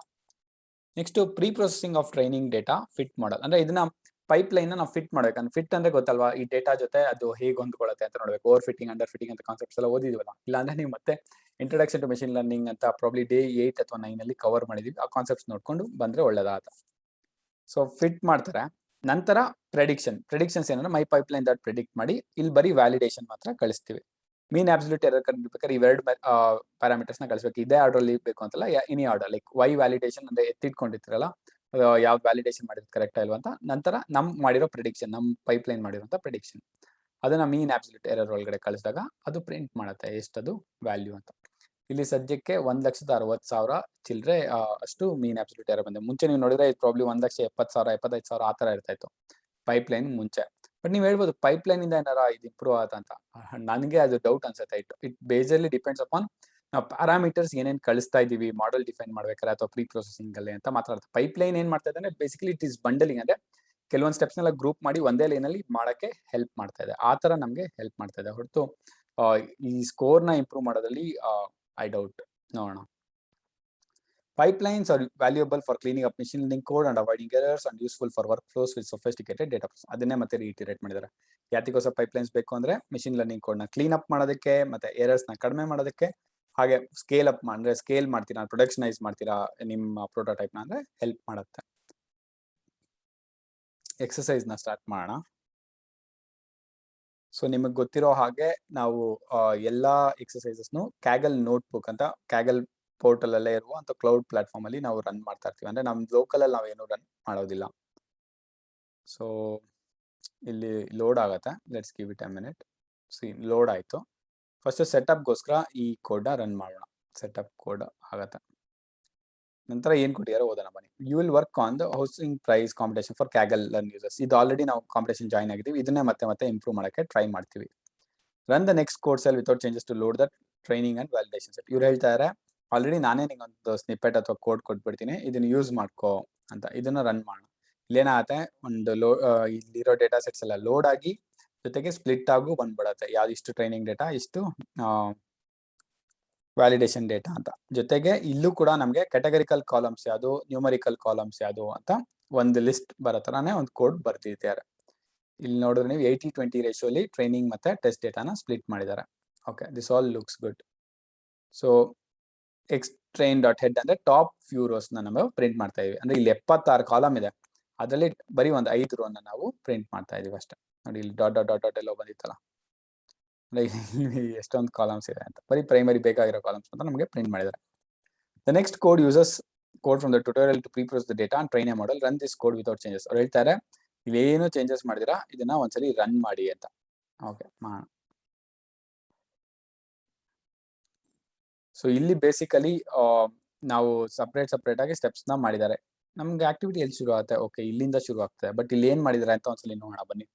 Next pre processing of training data fit model ಅಂದ್ರೆ ಇದನ್ನ ಪೈಪ್ಲೈನ್ ನಾವು ಫಿಟ್ ಮಾಡ್ಬೇಕಂದ್ರೆ, ಫಿಟ್ ಅಂದ್ರೆ ಗೊತ್ತಲ್ವಾ, ಈ ಡೇಟಾ ಜೊತೆ ಅದು ಹೇಗೆ ಹೊಂದ್ಕೊಳ್ಳುತ್ತೆ ಅಂತ ನೋಡ್ಬೇಕು. ಓವರ್ ಫಿಟ್ಟಿಂಗ್ ಅಂಡರ್ ಫಿಟ್ಟಿಂಗ್ ಅಂತ ಕಾನ್ಸೆಪ್ಟ್ಸ್ ಎಲ್ಲ ಓದಿದೀವಲ್ಲ. ಇಲ್ಲಾಂದ್ರೆ ನೀವು ಮತ್ತೆ ಇಂಟ್ರೊಡಕ್ಷನ್ ಟು ಮೆಷಿನ್ ಲರ್ನಿಂಗ್ ಅಂತ ಪ್ರಾಬ್ಲಿ ಡೇ 8 ಅಥವಾ 9 ಅಲ್ಲಿ ಕವರ್ ಮಾಡಿದೀವಿ. ಆ ಕಾನ್ಸೆಪ್ಟ್ಸ್ ನೋಡ್ಕೊಂಡು ಬಂದ್ರೆ ಒಳ್ಳೇದಾತ. ಸೊ ಫಿಟ್ ಮಾಡ್ತಾರೆ. ನಂತರ ಪ್ರೆಡಿಕ್ಷನ್ಸ್ ಏನಂದ್ರೆ ಮೈ ಪೈಪ್ಲೈನ್ ದಟ್ ಪ್ರೆಡಿಕ್ಟ್ ಮಾಡಿ ಇಲ್ಲಿ ಬರೀ ವ್ಯಾಲಿಡೇಷನ್ ಮಾತ್ರ ಕಳಿಸ್ತೀವಿ. ಮೀನ್ ಅಬ್ಸಲ್ಯೂಟ್ ಎರರ್ ಕಂಡುಹಿಡಿಬೇಕಾದ್ರೆ ಇವೆರಡು ಪ್ಯಾರಾಮೀಟರ್ಸ್ ನ ಕಳಿಸ್ಬೇಕು. ಇದೇ ಆರ್ಡರ್ ಅಲ್ಲಿ ಬೇಕು ಅಂತಲ್ಲ, any order. Like why validation ಅಂದ್ರೆ ಎತ್ತಿಟ್ಕೊಂಡಿರ್ತೀರಲ್ಲ, ಯಾವ ವ್ಯಾಲಿಡೇಷನ್ ಮಾಡಿರೋದು ಕರೆಕ್ಟ್ ಇಲ್ವಾ ಅಂತ. ನಂತರ ನಮ್ ಮಾಡಿರೋ ಪ್ರಿಡಿಕ್ಷನ್, ನಮ್ ಪೈಪ್ಲೈನ್ ಮಾಡಿರುವಂತ ಪ್ರಿಡಿಕ್ಷನ್, ಅದನ್ನ ಮೀನ್ ಅಬ್ಸಲ್ಯೂಟ್ ಎರರ್ ಒಳಗಡೆ ಕಳಿಸಿದಾಗ ಅದು ಪ್ರಿಂಟ್ ಮಾಡುತ್ತೆ ಎಷ್ಟದು ವ್ಯಾಲ್ಯೂ ಅಂತ. ಇಲ್ಲಿ ಸದ್ಯಕ್ಕೆ 1,60,000 ಚಿಲ್ಲರೆ ಅಷ್ಟು ಮೀನ್ ಅಬ್ಸಲ್ಯೂಟ್ ಎರರ್ ಬಂದಿದೆ. ಮುಂಚೆ ನೀವು ನೋಡಿದ್ರೆ ಇದು ಪ್ರಾಬ್ಲಿ 1,70,000 75,000 ಆ ತರ ಇರ್ತಾ ಇತ್ತು ಪೈಪ್ಲೈನ್ ಮುಂಚೆ. ಬಟ್ ನೀವು ಹೇಳ್ಬೋದು ಪೈಪ್ಲೈನ್ ಇಂದ ಏನಾರ ಇದು ಇಂಪ್ರೂವ್ ಆತ ಅಂತ. ನನಗೆ ಅದು ಡೌಟ್ ಅನ್ಸುತ್ತೆ. ಇಟ್ ಬೇಸಿಕಲಿ ಡಿಪೆಂಡ್ಸ್ ಅಪಾನ್ ನಾವು ಪ್ಯಾರಾಮೀಟರ್ಸ್ ಏನೇನ್ ಕಳಿಸ್ತಾ ಇದೀವಿ ಮಾಡಲ್ ಡಿಫೈನ್ ಮಾಡ್ಬೇಕಾದ್ರೆ ಅಥವಾ ಪ್ರೀ ಪ್ರೊಸೆಸಿಂಗ್ ಅಲ್ಲಿ ಅಂತ ಮಾತಾಡ್ತಾರೆ. ಪೈಪ್ಲೈನ್ ಏನ್ ಮಾಡ್ತಾ ಇದೆ ಬೇಸಿಕಲಿ ಇಟ್ ಇಸ್ ಬಂಡಲಿಂಗ್, ಅಂದ್ರೆ ಕೆಲವೊಂದು ಸ್ಟೆಪ್ಸ್ ನೆಲ್ಲ ಗ್ರೂಪ್ ಮಾಡಿ ಒಂದೇ ಲೈನ್ ಅಲ್ಲಿ ಮಾಡಕ್ಕೆ ಹೆಲ್ಪ್ ಮಾಡ್ತಾ ಇದೆ. ಆ ತರ ನಮ್ಗೆ ಹೆಲ್ಪ್ ಮಾಡ್ತಾ ಇದೆ ಹೊರತು ಈ ಸ್ಕೋರ್ ನ ಇಂಪ್ರೂವ್ ಮಾಡೋದ್ರಲ್ಲಿ ಐ ಡೌಟ್. ನೋಡೋಣ. Pipelines are valuable for cleaning up machine learning code and avoiding errors and useful for workflows with sophisticated data. ಅದನ್ನೇ ಮತ್ತೆ ರೀಇಟರೇಟ್ ಮಾಡಿದ್ದಾರೆ. ಯಾತಿಗೋಸ್ಕರ ಪೈಪ್ಲೈನ್ಸ್ ಬೇಕು ಅಂದ್ರೆ ಮಿಷಿನ್ ಲರ್ನಿಂಗ್ ಕೋಡ್ ನ ಕ್ಲೀನ್ ಅಪ್ ಮಾಡೋದಕ್ಕೆ, ಮತ್ತೆ ಎರರ್ಸ್ ನ ಕಡಿಮೆ ಮಾಡೋದಕ್ಕೆ, ಹಾಗೆ ಸ್ಕೇಲ್ ಅಪ್ ಅಂದ್ರೆ ಸ್ಕೇಲ್ ಮಾಡ್ತೀರಾ, ಪ್ರೊಡಕ್ಷನೈಸ್ ಮಾಡ್ತೀರಾ ನಿಮ್ಮ ಪ್ರೋಟೋಟೈಪ್ ನ ಅಂದ್ರೆ ಹೆಲ್ಪ್ ಮಾಡುತ್ತೆ. ಎಕ್ಸರ್ಸೈಸ್ ನ ಸ್ಟಾರ್ಟ್ ಮಾಡೋಣ. ಸೊ ನಿಮಗೆ ಗೊತ್ತಿರೋ ಹಾಗೆ ನಾವು ಎಲ್ಲಾ ಎಕ್ಸರ್ಸೈಸಸ್ ಕ್ಯಾಗಲ್ ನೋಟ್ಬುಕ್ ಅಂತ ಕ್ಯಾಗಲ್ ಪೋರ್ಟಲ್ ಅಲ್ಲೇ ಇರುವ ಅಂತ ಕ್ಲೌಡ್ ಪ್ಲಾಟ್ಫಾರ್ಮ್ ಅಲ್ಲಿ ನಾವು ರನ್ ಮಾಡ್ತಾ ಇರ್ತೀವಿ. ಅಂದ್ರೆ ನಮ್ ಲೋಕಲ್ ಅಲ್ಲಿ ನಾವೇನು ರನ್ ಮಾಡೋದಿಲ್ಲ. ಸೊ ಇಲ್ಲಿ ಲೋಡ್ ಆಗತ್ತೆ. Let's give it a minute. See load ಆಯ್ತು. ಫಸ್ಟ್ ಸೆಟಪ್ ಗೋಸ್ಕರ ಈ ಕೋಡ್ ರನ್ ಮಾಡೋಣ. ಸೆಟಪ್ ಕೋಡ್ ಆಗತ್ತೆ. ನಂತರ ಏನ್ ಕೊಟ್ಟಿದ್ದಾರೆ ಓದೋಣ ಬನ್ನಿ. You will work on the housing price competition for Kaggle Learn users. ಇದು ಆಲ್ರೆಡಿ ನಾವು ಕಾಂಪಿಟೇಷನ್ ಜಾಯ್ನ್ ಆಗಿದ್ದೀವಿ. ಇದನ್ನೇ ಮತ್ತೆ ಇಂಪ್ರೂವ್ ಮಾಡಕ್ಕೆ ಟ್ರೈ ಮಾಡ್ತೀವಿ. Run the next code cell without changes to load the training and validation set. ಇವ್ರು ಹೇಳ್ತಾ ಇದ್ದಾರೆ ಆಲ್ರೆಡಿ ನಾನೇ ನಿಂಗೊಂದು ಸ್ನಿಪ್ಪೆಟ್ ಅಥವಾ ಕೋಡ್ ಕೊಟ್ಬಿಡ್ತೀನಿ, ಇದನ್ನ ಯೂಸ್ ಮಾಡ್ಕೋ ಅಂತ. ಇದನ್ನ ರನ್ ಮಾಡೋಣ. ಇಲ್ಲೇನಾಗತ್ತೆ, ಒಂದು ಇಲ್ಲಿರೋ ಡೇಟಾ ಸೆಟ್ಸ್ ಎಲ್ಲ ಲೋಡ್ ಆಗಿ ಜೊತೆಗೆ ಸ್ಪ್ಲಿಟ್ ಆಗು ಬಂದ್ಬಿಡತ್ತೆ. ಯಾವ್ದು ಇಷ್ಟು ಟ್ರೈನಿಂಗ್ ಡೇಟಾ, ಇಷ್ಟು ವ್ಯಾಲಿಡೇಷನ್ ಡೇಟಾ ಅಂತ. ಜೊತೆಗೆ ಇಲ್ಲೂ ಕೂಡ ನಮ್ಗೆ ಕ್ಯಾಟಗರಿಕಲ್ ಕಾಲಮ್ಸ್ ಯಾವುದು, ನ್ಯೂಮರಿಕಲ್ ಕಾಲಮ್ಸ್ ಯಾವುದು ಅಂತ ಒಂದು ಲಿಸ್ಟ್ ಬರೋ ತರಾನೇ ಒಂದು ಕೋಡ್ ಬರ್ತಿದ್ದಾರೆ. ಇಲ್ಲಿ ನೋಡಿದ್ರೆ ನೀವು 80-20 ರೇಷಿಯೋಲಿ ಟ್ರೈನಿಂಗ್ ಮತ್ತೆ ಟೆಸ್ಟ್ ಡೇಟಾನ ಸ್ಪ್ಲಿಟ್ ಮಾಡಿದ್ದಾರೆ. Okay, this all looks good. So X train dot head ಅಂದ್ರೆ ಟಾಪ್ ಫ್ಯೂ ರೋಸ್ ನಾವು ಪ್ರಿಂಟ್ ಮಾಡ್ತಾ ಇದೀವಿ. ಅಂದ್ರೆ ಇಲ್ಲಿ 76 ಕಾಲಮ್ ಇದೆ, ಅದರಲ್ಲಿ ಬರೀ ಒಂದು 5 ರೋನ ನಾವು ಪ್ರಿಂಟ್ ಮಾಡ್ತಾ ಇದೀವಿ ಅಷ್ಟೇ. ನೋಡಿ ಇಲ್ಲಿ ಡಾಟ್ ಡಾಟ್ ಡಾಟ್ ಡಾಟ್ ಎಲ್ಲ ಬಂದಿತ್ತಲ್ಲ, ಎಷ್ಟೊಂದು ಕಾಲಮ್ಸ್ ಇದೆ ಅಂತ. ಬರೀ ಪ್ರೈಮರಿ ಬೇಕಾಗಿರೋ ಕಾಲಮ್ಸ್ ಅಂತ ನಮಗೆ ಪ್ರಿಂಟ್ ಮಾಡಿದ್ದಾರೆ. The next code uses code from the tutorial to preprocess the data and train a model. Run this code without changes. ಅವ್ರು ಹೇಳ್ತಾರೆ ಇಲ್ಲೇನು ಚೇಂಜಸ್ ಮಾಡಿದಿರಾ ಇದನ್ನ ಒಂದ್ಸಲಿ ರನ್ ಮಾಡಿ ಅಂತ. ಓಕೆ ಮಾಡೋಣ. ಸೊ ಇಲ್ಲಿ ಬೇಸಿಕಲಿ ನಾವು ಸಪ್ರೇಟ್ ಆಗಿ ಸ್ಟೆಪ್ಸ್ ನ ಮಾಡಿದ್ದಾರೆ. ನಮ್ಗೆ ಆಕ್ಟಿವಿಟಿ ಎಲ್ಲಿ ಶುರು ಆಗುತ್ತೆ, ಓಕೆ ಇಲ್ಲಿಂದ ಶುರು ಆಗ್ತದೆ. ಬಟ್ ಇಲ್ಲಿ ಏನ್ ಮಾಡಿದಾರೆ ಅಂತ ಒಂದ್ಸಲಿ ನೋಡೋಣ ಬನ್ನಿ.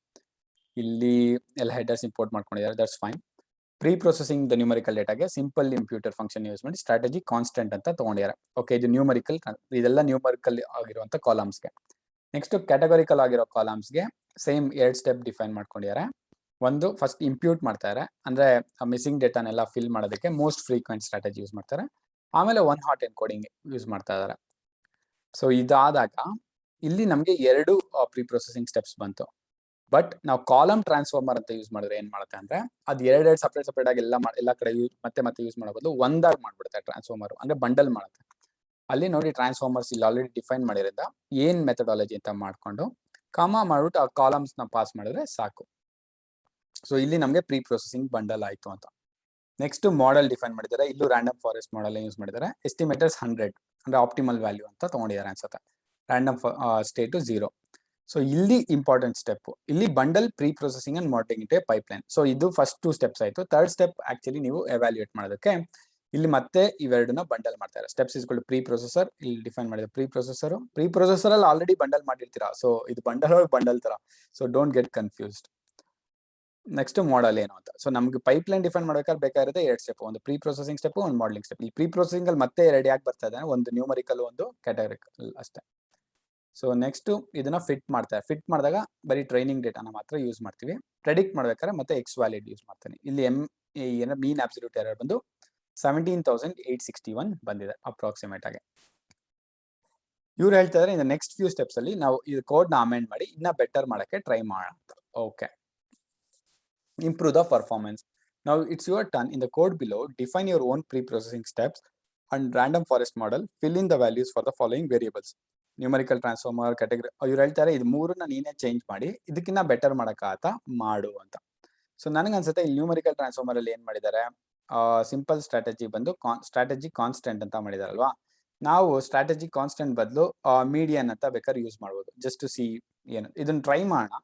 ಇಲ್ಲಿ ಎಲ್ಲ ಹೆಡರ್ಸ್ ಇಂಪೋರ್ಟ್ ಮಾಡ್ಕೊಂಡಿದ್ದಾರೆ, that's fine. Pre processing the numerical ಡೇಟಾಗೆ ಸಿಂಪಲ್ ಇಂಪ್ಯೂಟರ್ ಫಂಕ್ಷನ್ ಯೂಸ್ ಮಾಡಿ ಸ್ಟ್ರಾಟಜಿ ಕಾನ್ಸ್ಟೆಂಟ್ ಅಂತ ತಗೊಂಡಿದ್ದಾರೆ. ಓಕೆ, ಇದು ನ್ಯೂಮರಿಕಲ್, ಇದೆಲ್ಲ ನ್ಯೂಮರಿಕಲ್ ಆಗಿರುವಂತ ಕಾಲಮ್ಸ್ಗೆ. ನೆಕ್ಸ್ಟ್ ಕ್ಯಾಟಗರಿಕಲ್ ಆಗಿರೋ ಕಾಲಮ್ಸ್ಗೆ ಸೇಮ್ 2 ಸ್ಟೆಪ್ ಡಿಫೈನ್ ಮಾಡ್ಕೊಂಡಿದ್ದಾರೆ. ಒಂದು ಫಸ್ಟ್ ಇಂಪ್ಯೂಟ್ ಮಾಡ್ತಾರೆ, ಅಂದ್ರೆ ಮಿಸ್ಸಿಂಗ್ ಡೇಟಾನೆಲ್ಲ ಫಿಲ್ ಮಾಡೋದಕ್ಕೆ ಮೋಸ್ಟ್ ಫ್ರೀಕ್ವೆಂಟ್ ಸ್ಟ್ರಾಟಜಿ ಯೂಸ್ ಮಾಡ್ತಾರೆ. ಆಮೇಲೆ 1 ಹಾಟ್ ಎನ್ಕೋಡಿಂಗ್ ಯೂಸ್ ಮಾಡ್ತಾ ಇದ್ದಾರೆ. ಸೊ ಇದಾದಾಗ ಇಲ್ಲಿ ನಮ್ಗೆ 2 ಪ್ರೀ ಪ್ರೊಸೆಸಿಂಗ್ ಸ್ಟೆಪ್ಸ್ ಬಂತು. ಬಟ್ ನಾವು ಕಾಲಮ್ ಟ್ರಾನ್ಸ್ಫಾರ್ಮರ್ ಅಂತ ಯೂಸ್ ಮಾಡಿದ್ರೆ ಏನ್ ಮಾಡುತ್ತೆ ಅಂದ್ರೆ ಅದು ಎರಡೆರಡು ಸಪ್ರೇಟ್ ಆಗಿ ಎಲ್ಲ ಕಡೆ ಮತ್ತೆ ಯೂಸ್ ಮಾಡೋ ಬದಲು ಒಂದಾಗಿ ಮಾಡ್ಬಿಡುತ್ತೆ ಟ್ರಾನ್ಸ್ಫಾರ್ಮರ್, ಅಂದ್ರೆ ಬಂಡಲ್ ಮಾಡುತ್ತೆ. ಅಲ್ಲಿ ನೋಡಿ ಟ್ರಾನ್ಸ್ಫಾರ್ಮರ್ಸ್ ಇಲ್ಲಿ ಆಲ್ರೆಡಿ ಡಿಫೈನ್ ಮಾಡಿರೋದ್ರಿಂದ ಏನ್ ಮೆಥಡಾಲಜಿ ಅಂತ ಮಾಡ್ಕೊಂಡು ಕಾಮ ಮಾಡ್ಬಿಟ್ಟು ಆ ಕಾಲಮ್ಸ್ ನ ಪಾಸ್ ಮಾಡಿದ್ರೆ ಸಾಕು. ಸೊ ಇಲ್ಲಿ ನಮಗೆ ಪ್ರೀ ಪ್ರೊಸೆಸಿಂಗ್ ಬಂಡಲ್ ಆಯ್ತು ಅಂತ. ನೆಕ್ಸ್ಟ್ ಮಾಡೆಲ್ ಡಿಫೈನ್ ಮಾಡಿದ್ದಾರೆ. ಇಲ್ಲೂ ರ್ಯಾಂಡಮ್ ಫಾರೆಸ್ಟ್ ಮಾಡೆಲ್ ಯೂಸ್ ಮಾಡಿದ್ದಾರೆ. ಎಸ್ಟಿಮೇಟರ್ಸ್ 100 ಅಂದ್ರೆ ಆಪ್ಟಿಮಲ್ ವ್ಯಾಲ್ಯೂ ಅಂತ ತಗೊಂಡಿದ್ದಾರೆ ಅನ್ಸುತ್ತೆ. Random state 0. ಸೊ ಇಲ್ಲಿ ಇಂಪಾರ್ಟೆಂಟ್ ಸ್ಟೆಪ್, ಇಲ್ಲಿ bundle pre processing and modeling into pipeline. So ಇದು ಫಸ್ಟ್ 2 ಸ್ಟೆಪ್ಸ್ ಆಯ್ತು. ಥರ್ಡ್ ಸ್ಟೆಪ್ ಆಕ್ಚುಲಿ ನೀವು ಎವ್ಯಾಲ್ಯೂಯೇಟ್ ಮಾಡೋದಕ್ಕೆ ಇಲ್ಲಿ ಮತ್ತೆ ಇವೆರಡನ್ನ ಬಂಡಲ್ ಮಾಡ್ತಾರೆ. ಸ್ಟೆಪ್ಸ್ ಇಸ್ಗಳು ಪ್ರೀ ಪ್ರೊಸೆಸರ್, ಇಲ್ಲಿ ಡಿಫೈನ್ ಮಾಡಿದ ಪ್ರೀ ಪ್ರೊಸೆಸರ್ ಅಲ್ಲಿ ಆಲ್ರೆಡಿ ಬಂಡಲ್ ಮಾಡಿರ್ತೀರಾ. ಸೊ ಇದು ಬಂಡಲ್ ತರ. So don't get confused. Next model ಏನು ಅಂತ. ಸೊ ನಮ್ಗೆ ಪೈಪ್ಲೈನ್ ಡಿಫೈನ್ ಮಾಡ್ಬೇಕಾದ್ರೆ ಬೇಕಾಗಿರೋದೇ 2 ಸ್ಟೆಪ್, ಒಂದು ಪ್ರೀ ಪ್ರೊಸೆಸಿಂಗ್ ಸ್ಟೆಪ್, ಒಂದು ಮಾಡೆಲಿಂಗ್ ಸ್ಟೆಪ್. ಈ ಪ್ರೀ ಪ್ರೊಸೆಸಿಂಗ್ ಅಲ್ಲಿ ಮತ್ತೆ 2 ಯಾಕೆ ಬರ್ತಾ ಇದೆ, ಒಂದು ನ್ಯೂಮರಿಕಲ್, ಒಂದು ಕ್ಯಾಟಗರಿಕಲ್ ಅಷ್ಟೇ. ಸೊ ನೆಕ್ಸ್ಟ್ ಇದನ್ನ ಫಿಟ್ ಮಾಡ್ತಾರೆ. ಫಿಟ್ ಮಾಡಿದಾಗ ಬರೀ ಟ್ರೈನಿಂಗ್ ಡೇಟಾನ ಮಾತ್ರ ಯೂಸ್ ಮಾಡ್ತೀವಿ. ಪ್ರೆಡಿಕ್ಟ್ ಮಾಡ್ಬೇಕಾದ್ರೆ ಮತ್ತೆ ಎಕ್ಸ್ ವ್ಯಾಲಿಡ್ ಯೂಸ್ ಮಾಡ್ತೀನಿ. ಇಲ್ಲಿ ಏನೋ ಮೀನ್ ಅಬ್ಸಲ್ಯೂಟ್ ಎರರ್ ಬಂದು 17,861 ಬಂದಿದೆ ಅಪ್ರಾಕ್ಸಿಮೇಟ್ ಆಗಿ. ಇವ್ರು ಹೇಳ್ತಾ ಇದ್ದಾರೆ ಇನ್ ನೆಕ್ಸ್ಟ್ ಫ್ಯೂ ಸ್ಟೆಪ್ಸ್ ಅಲ್ಲಿ ನಾವು ಈ ಕೋಡ್ ನ ಅಮೆಂಡ್ ಮಾಡಿ ಇನ್ನ ಬೆಟರ್ ಮಾಡಕ್ಕೆ ಟ್ರೈ ಮಾಡೋಣ. Okay, improve the performance. Now it's your turn. In the code below, define your own pre-processing steps and random forest model. Fill in the values for the following variables. Numerical transformer, category. ಇವ್ರು ಹೇಳ್ತಾರೆ ಇದು ಮೂರನ್ನ ನೀನೇ change ಮಾಡಿ ಇದಕ್ಕಿಂತ better ಮಾಡಕ್ಕಾಗತ್ತಾ ಮಾಡು ಅಂತ. So ನನಗನ್ಸುತ್ತೆ ಇಲ್ಲಿ ನ್ಯೂಮರಿಕಲ್ ಟ್ರಾನ್ಸ್ಫಾರ್ಮರ್ ಅಲ್ಲಿ ಏನ್ ಮಾಡಿದ್ದಾರೆ, ಸಿಂಪಲ್ ಸ್ಟ್ರಾಟಜಿ ಬಂದು ಸ್ಟ್ರಾಟಜಿ ಕಾನ್ಸ್ಟೆಂಟ್ ಅಂತ ಮಾಡಿದಾರಲ್ವಾ. ನಾವು ಸ್ಟ್ರಾಟಜಿ ಕಾನ್ಸ್ಟೆಂಟ್ ಬದಲು ಮೀಡಿಯನ್ ಅಂತ ಬೇಕಾದ್ರೆ ಯೂಸ್ ಮಾಡ್ಬೋದು. ಜಸ್ಟ್ ಟು ಸಿ ಏನು ಇದನ್ನ ಟ್ರೈ ಮಾಡೋಣ.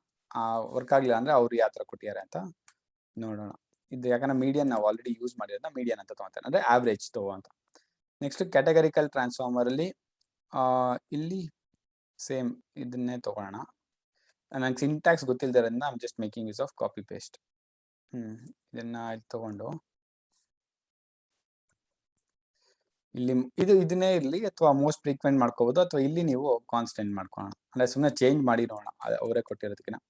ವರ್ಕ್ ಆಗ್ಲಿಲ್ಲ ಅಂದ್ರೆ ಅವ್ರು ಯಾವ ತರ ಕೊಟ್ಟಿದ್ದಾರೆ ಅಂತ ನೋಡೋಣ. ಇದು ಯಾಕಂದ್ರೆ ಮೀಡಿಯನ್ ನಾವು ಆಲ್ರೆಡಿ ಯೂಸ್ ಮಾಡಿರೋದ್ನ ಮೀಡಿಯನ್ ಅಂತ ತಗೊಂತಾರೆ, ಅಂದ್ರೆ ಆವ್ರೇಜ್ ತಗೋ ಅಂತ. ನೆಕ್ಸ್ಟ್ ಕ್ಯಾಟಗರಿಕಲ್ ಟ್ರಾನ್ಸ್ಫಾರ್ಮರ್ ಅಲ್ಲಿ ಇಲ್ಲಿ ಸೇಮ್ ಇದನ್ನೇ ತಗೋಣ. ನಂಗೆ ಸಿಂಟ್ಯಾಕ್ಸ್ ಗೊತ್ತಿಲ್ದಿರೋದ್ರಿಂದ I am just making use of copy paste. ಇದನ್ನ ತಗೊಂಡು ಇಲ್ಲಿ ಇದನ್ನೇ ಇರ್ಲಿ, ಅಥವಾ ಮೋಸ್ಟ್ ಫ್ರೀಕ್ವೆಂಟ್ ಮಾಡ್ಕೋಬಹುದು, ಅಥವಾ ಇಲ್ಲಿ ನೀವು ಕಾನ್ಸ್ಟೆಂಟ್ ಮಾಡ್ಕೊಳ್ಳೋಣ. ಅಂದ್ರೆ ಸುಮ್ಮನೆ ಚೇಂಜ್ ಮಾಡಿ ನೋಡೋಣ ಅವರೇ ಕೊಟ್ಟಿರೋದಕ್ಕಿಂತ.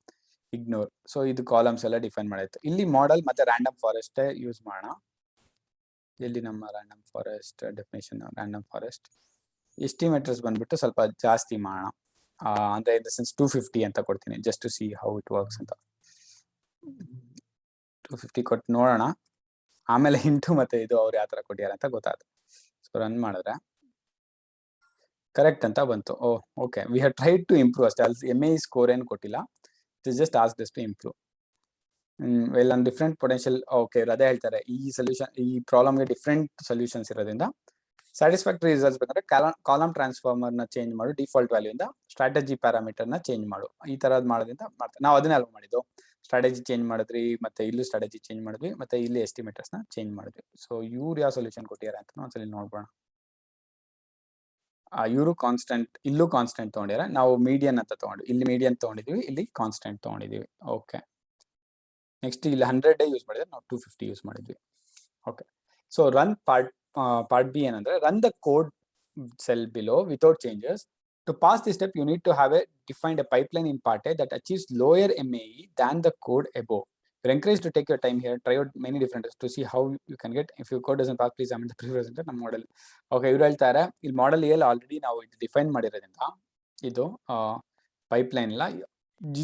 ಇಗ್ನೋರ್. ಸೊ ಇದು ಕಾಲಮ್ಸ್ ಎಲ್ಲ ಡಿಫೈನ್ ಮಾಡಾಯ್ತು. ಇಲ್ಲಿ ಮಾಡೆಲ್ ಮತ್ತೆ ರ್ಯಾಂಡಮ್ ಫಾರೆಸ್ಟ್ ಯೂಸ್ ಮಾಡೋಣ. ಇಲ್ಲಿ ನಮ್ಮ random forest definition, random forest estimators ಬಂದ್ಬಿಟ್ಟು ಸ್ವಲ್ಪ ಜಾಸ್ತಿ ಮಾಡೋಣ. ಅಂದ್ರೆ ಇನ್ ದ ಸೆನ್ಸ್ 250 ಅಂತ ಕೊಡ್ತೀನಿ, just to see how it works ಅಂತ. 250 ಕೊಟ್ಟು ನೋಡೋಣ. ಆಮೇಲೆ ಇಂಟು ಮತ್ತೆ ಇದು ಅವ್ರು ಯಾವ ತರ ಕೊಟ್ಟಿದ್ದಾರೆ ಅಂತ ಗೊತ್ತಾಯ್ತು. ಸೊ ರನ್ ಮಾಡಿದ್ರೆ ಕರೆಕ್ಟ್ ಅಂತ ಬಂತು. Okay, we have tried to improve ಅಷ್ಟೇ. ಅಲ್ಲಿ MA ಸ್ಕೋರ್ ಏನು ಕೊಟ್ಟಿಲ್ಲ, just asked us to improve. Well on different potential. Okay, ಅದೇ ಹೇಳ್ತಾರೆ ಈ ಸೊಲ್ಯೂಷನ್, ಈ ಪ್ರಾಬ್ಲಮ್ಗೆ ಡಿಫ್ರೆಂಟ್ ಸೊಲ್ಯೂಷನ್ಸ್ ಇರೋದ್ರಿಂದ ಸ್ಯಾಟಿಸ್ಫ್ಯಾಕ್ಟರಿ ರಿಸಲ್ಟ್ಸ್ ಬೇಕಂದ್ರೆ ಕಾಲಮ್ ಟ್ರಾನ್ಸ್ಫಾರ್ಮರ್ ನ ಚೇಂಜ್ ಮಾಡು, ಡಿಫಾಲ್ಟ್ ವ್ಯಾಲ್ಯೂ ಇಂದ ಸ್ಟ್ರಾಟಜಿ ಪ್ಯಾರಾಮೀಟರ್ ನ ಚೇಂಜ್ ಮಾಡು. ಈ ತರದ್ ಮಾಡೋದ್ರಿಂದ ಮಾಡ್ತಾರೆ. ನಾವು ಅದನ್ನೇ ಅಲ್ವಾ ಮಾಡಿದ್ದು, ಸ್ಟ್ರಾಟಜಿ ಚೇಂಜ್ ಮಾಡಿದ್ರಿ, ಮತ್ತೆ ಇಲ್ಲೂ ಸ್ಟ್ರಾಟಜಿ ಚೇಂಜ್ ಮಾಡಿದ್ವಿ, ಮತ್ತೆ ಇಲ್ಲಿ ಎಸ್ಟಿಮೇಟರ್ಸ್ ನ ಚೇಂಜ್ ಮಾಡಿದ್ವಿ. ಸೊ ಇವ್ರು ಯಾವ ಸೊಲ್ಯೂಷನ್ ಕೊಟ್ಟಿದ್ದಾರೆ ಅಂತ ಒಂದ್ಸಲಿ ನೋಡ್ಬೋಣ. ಇವರು ಕಾನ್ಸ್ಟೆಂಟ್, ಇಲ್ಲೂ ಕಾನ್ಸ್ಟೆಂಟ್ ತಗೊಂಡಿದ್ದಾರೆ. ನಾವು ಮೀಡಿಯನ್ ಅಂತ ತಗೊಂಡ್ವಿ, ಇಲ್ಲಿ ಮೀಡಿಯನ್ ತಗೊಂಡಿದೀವಿ, ಇಲ್ಲಿ ಕಾನ್ಸ್ಟೆಂಟ್ ತಗೊಂಡಿದೀವಿ. ಓಕೆ, ನೆಕ್ಸ್ಟ್ ಇಲ್ಲಿ 100 ಯೂಸ್ ಮಾಡಿದ್ರೆ, ನಾವು 250 ಯೂಸ್ ಮಾಡಿದ್ವಿ. Okay, so run part B ಏನಂದ್ರೆ run the code cell below without changes. To pass this step, you need to have defined a pipeline in part A that achieves lower MAE than the code above. You're encouraged to take your time here, try out many different tests to see how you can get. If your code doesn't pass, please amend the previous ನಮ್ಮ model. Okay, ಇವ್ರು ಹೇಳ್ತಾರೆ ಇಲ್ಲಿ model ಎಲ್ಲಿ already ನಾವು ಇದು define ಮಾಡಿರೋದ್ರಿಂದ ಇದು pipeline ಇಲ್ಲ,